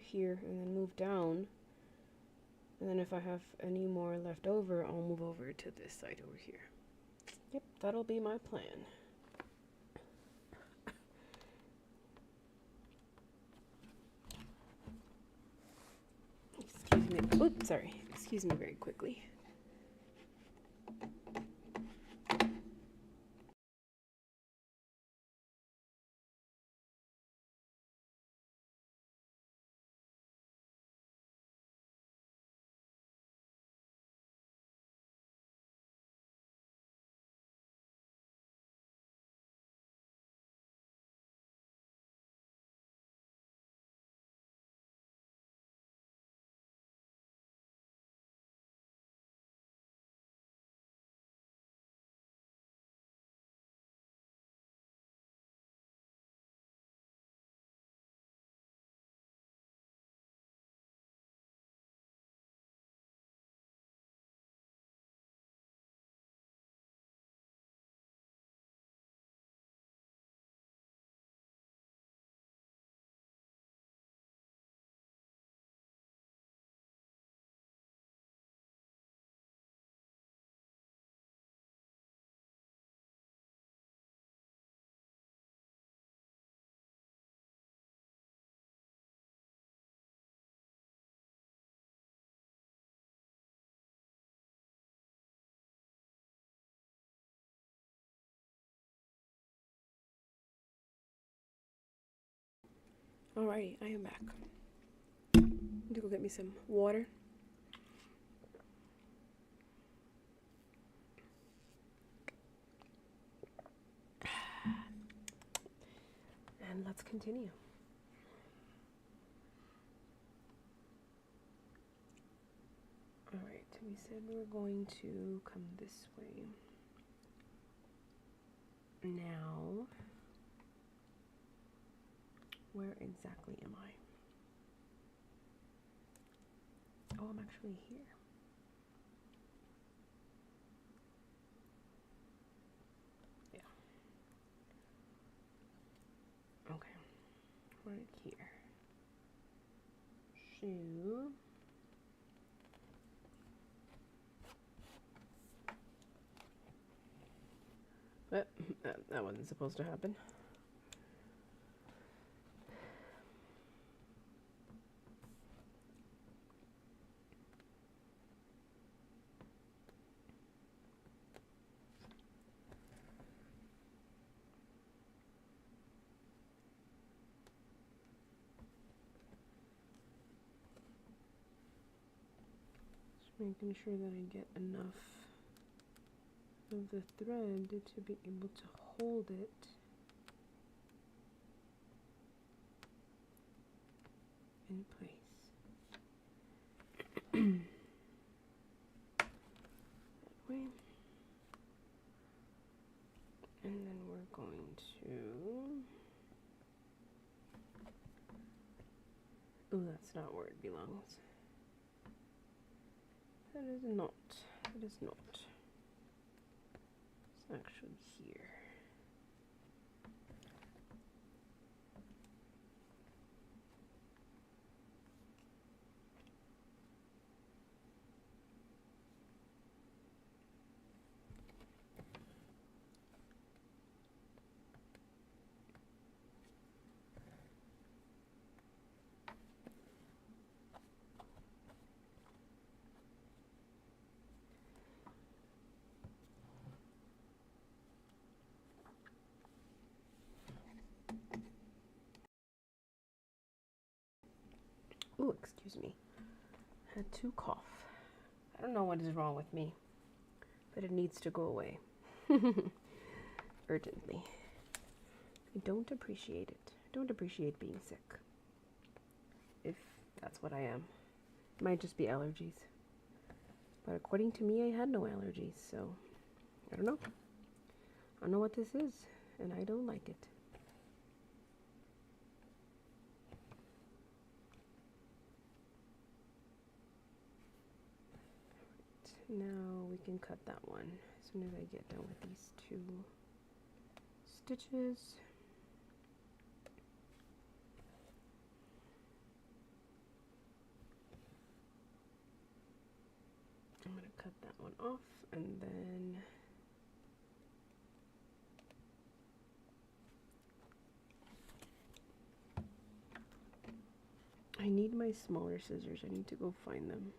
Here, and then move down. And then if I have any more left over, I'll move over to this side over here. Yep, that'll be my plan. Excuse me. Oops, sorry. Excuse me very quickly. Alrighty, I am back. Need to go get me some water. And let's continue. Alright, we said we were going to come this way. Now, where exactly am I? Oh, I'm actually here. Yeah. Okay. Right here. Shoe. But that wasn't supposed to happen. Making sure that I get enough of the thread to be able to hold it in place. That way. And then we're going to... Oh, that's not where it belongs. That is not. That is not. It's actually here. Oh, excuse me. I had to cough. I don't know what is wrong with me, but it needs to go away. Urgently. I don't appreciate it. I don't appreciate being sick. If that's what I am. It might just be allergies. But according to me, I had no allergies, so I don't know. I don't know what this is, and I don't like it. Now we can cut that one as soon as I get done with these two stitches. I'm going to cut that one off, and then I need my smaller scissors. I need to go find them.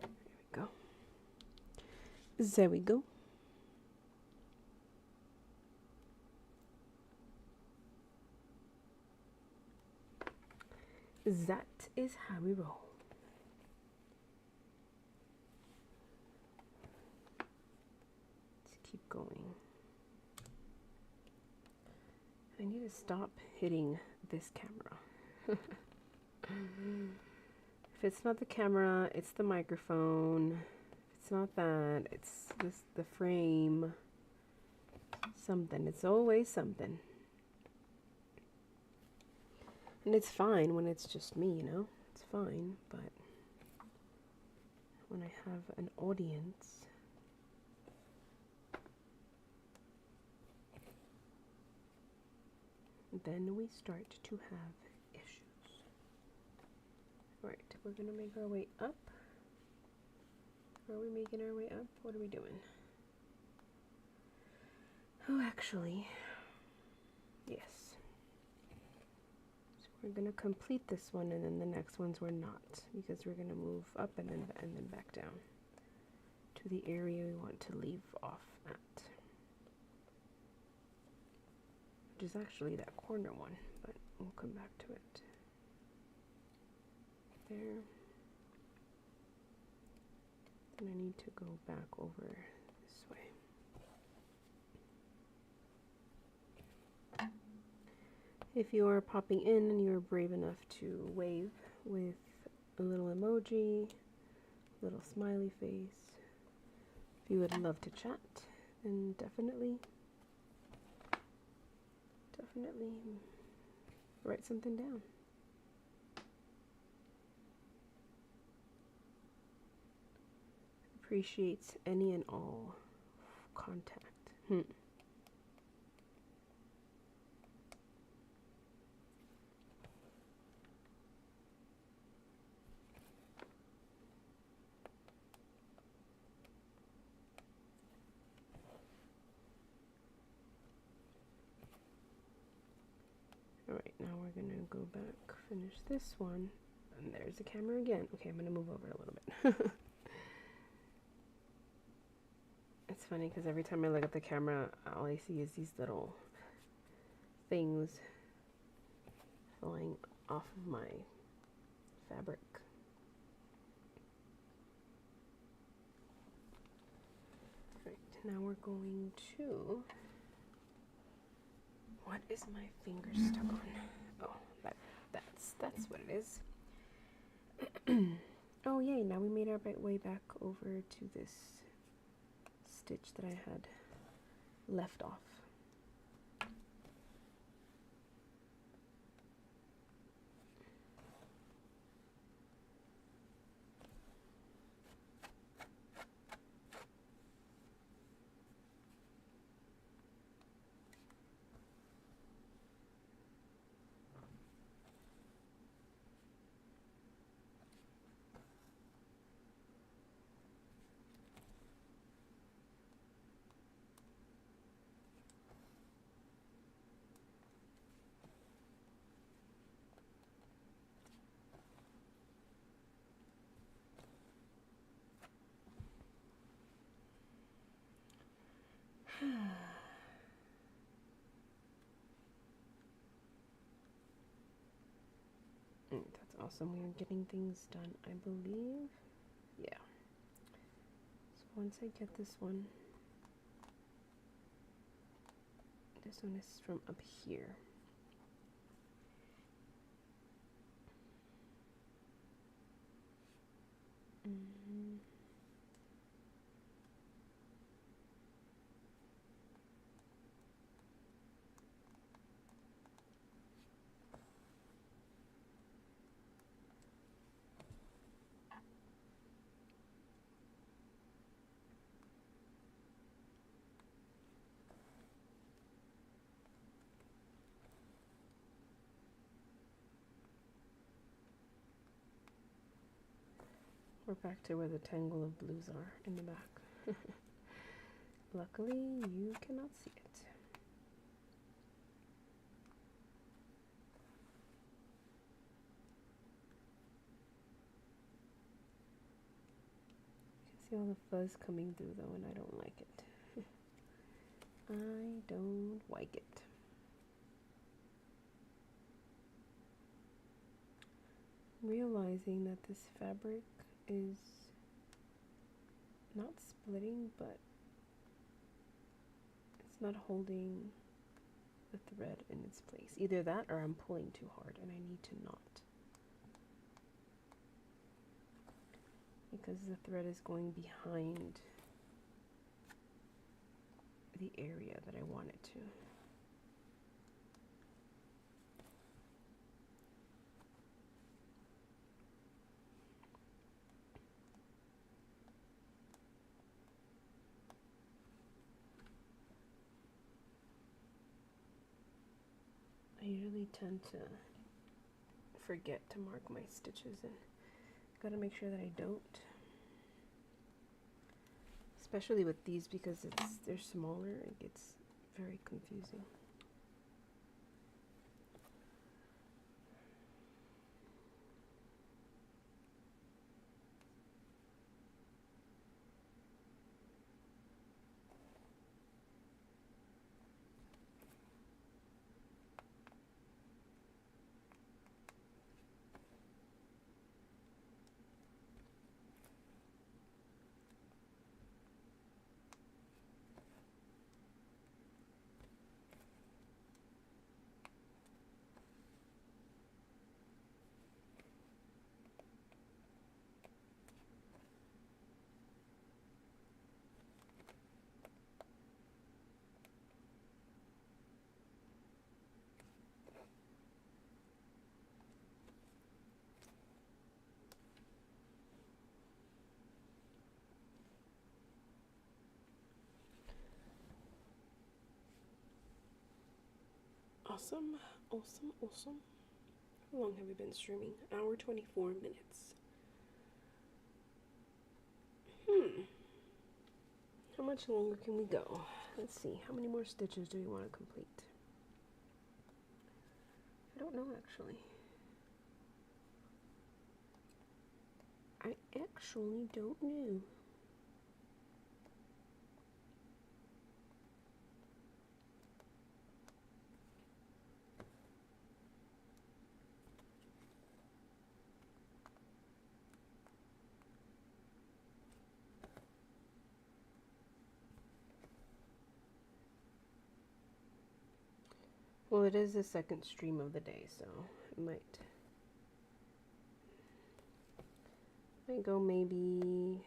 There we go. There we go. That is how we roll. Let's keep going. I need to stop hitting this camera. If it's not the camera, it's the microphone. If it's not that, it's just the frame. Something. It's always something. And it's fine when it's just me, you know? It's fine, but when I have an audience, then we start to have issues. Right, we're gonna make our way up. Are we making our way up? What are we doing? Oh, actually, yes. We're gonna complete this one, and then the next ones we're not, because we're gonna move up and then back down to the area we want to leave off at. which is actually that corner one, but we'll come back to it. There. And I need to go back over this way. If you are popping in and you're brave enough to wave with a little emoji, little smiley face, if you would love to chat, then definitely write something down. Appreciates any and all contact. Alright, now we're gonna go back, finish this one, and there's the camera again. Okay, I'm gonna move over a little bit. It's funny because every time I look at the camera, all I see is these little things falling off of my fabric. Right, now we're going to... What is my finger stuck on? Oh, that's what it is. Oh yay, now we made our way back over to this stitch that I had left off. That's awesome. We are getting things done, I believe. Yeah. So once I get this one is from up here. We're back to where the tangle of blues are in the back. Luckily, you cannot see it. You can see all the fuzz coming through though, and I don't like it. I don't like it. Realizing that this fabric is not splitting, but it's not holding the thread in its place. Either that or I'm pulling too hard and I need to not. Because the thread is going behind the area that I want it to. I usually tend to forget to mark my stitches, and gotta make sure that I don't. Especially with these, because they're smaller, it gets very confusing. Awesome, awesome, awesome. How long have we been streaming? Hour 24 minutes. How much longer can we go? Let's see. How many more stitches do we want to complete? I don't know actually. I actually don't know. Well, it is the second stream of the day, so it might go maybe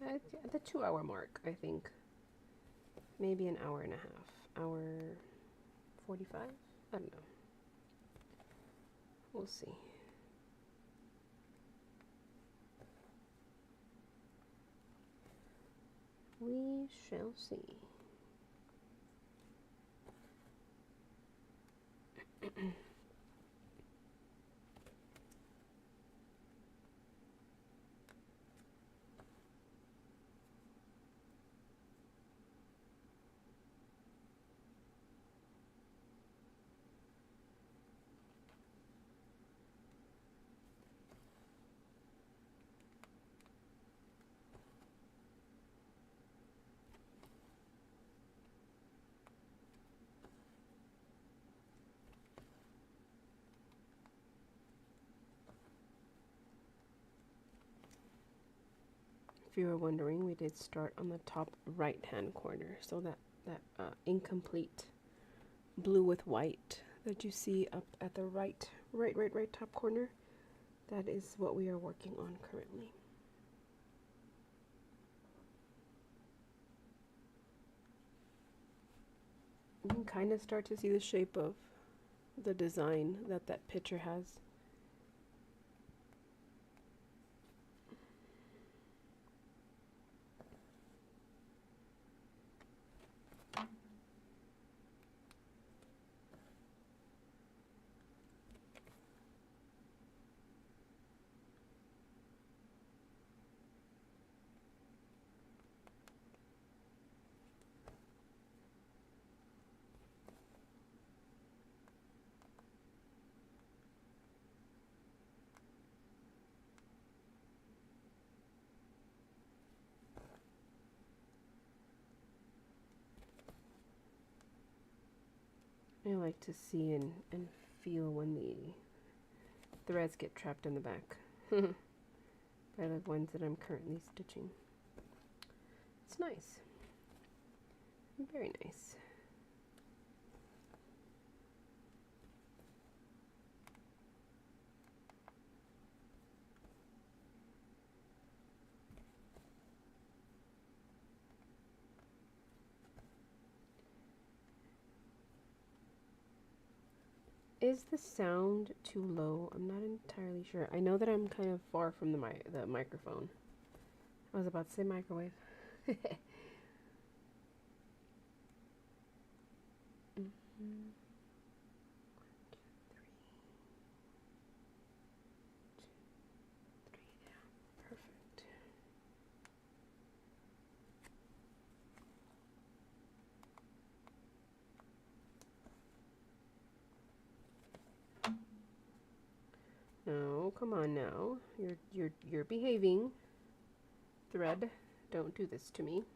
at the 2 hour mark, I think. Maybe an hour and a half. Hour 45? I don't know. We'll see. We shall see. If you were wondering, we did start on the top right hand corner, so that incomplete blue with white that you see up at the right top corner, that is what we are working on currently. You can kind of start to see the shape of the design that picture has. I like to see and feel when the threads get trapped in the back by the ones that I'm currently stitching. It's nice. Very nice. Is the sound too low? I'm not entirely sure. I know that I'm kind of far from the microphone. I was about to say microwave. Mm-hmm. Perfect. No, come on now. You're behaving. Thread, don't do this to me.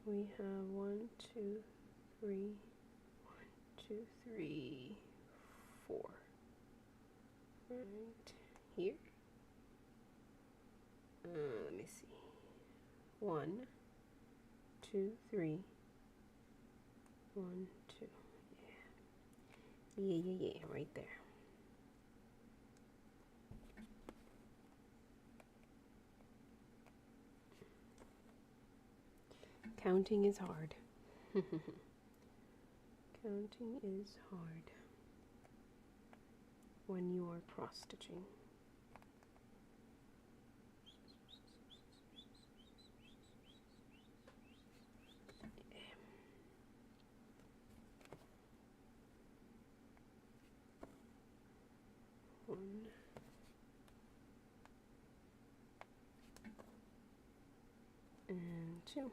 So we have 1, 2, 3, 1, 2, 3, 4. Right here. Let me see. 1, 2, 3. 1, 2. Yeah, right there. Counting is hard. Counting is hard when you are cross stitching. One and two.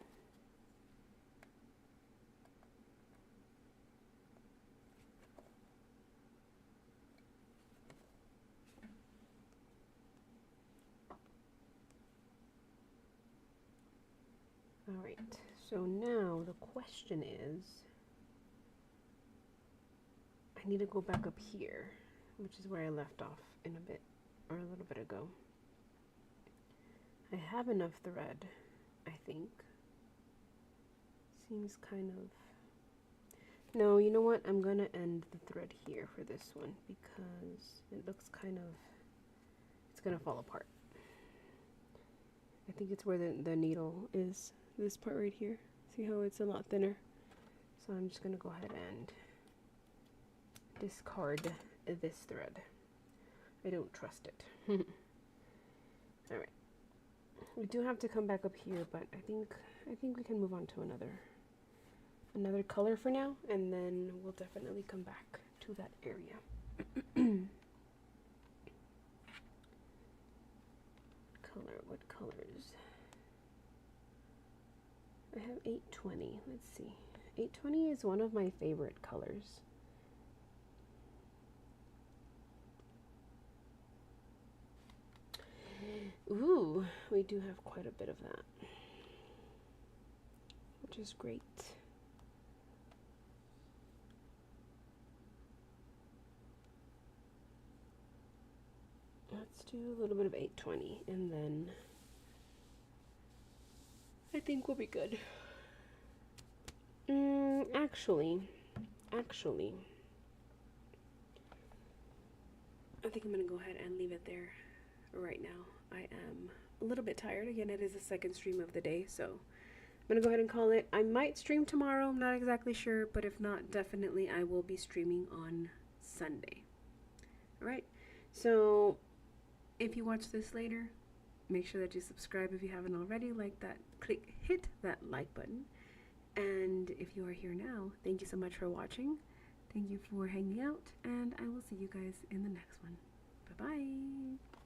All right, so now the question is, I need to go back up here, which is where I left off in a bit, or a little bit ago. I have enough thread, I think. Seems kind of... No, you know what? I'm gonna end the thread here for this one because it looks kind of... It's gonna fall apart. I think it's where the needle is. This part right here. See how it's a lot thinner? So I'm just gonna go ahead and discard this thread. I don't trust it. Alright. We do have to come back up here, but I think we can move on to another color for now, and then we'll definitely come back to that area. What colors? I have 820. Let's see. 820 is one of my favorite colors. Ooh, we do have quite a bit of that, which is great. Let's do a little bit of 820, and then I think we'll be good. Actually, I think I'm gonna go ahead and leave it there right now. I am a little bit tired. Again, it is the second stream of the day, so I'm gonna go ahead and call it. I might stream tomorrow, I'm not exactly sure, but if not, definitely I will be streaming on Sunday. Alright, so if you watch this later, make sure that you subscribe if you haven't already, hit that like button. And if you are here now, thank you so much for watching. Thank you for hanging out, and I will see you guys in the next one. Bye-bye.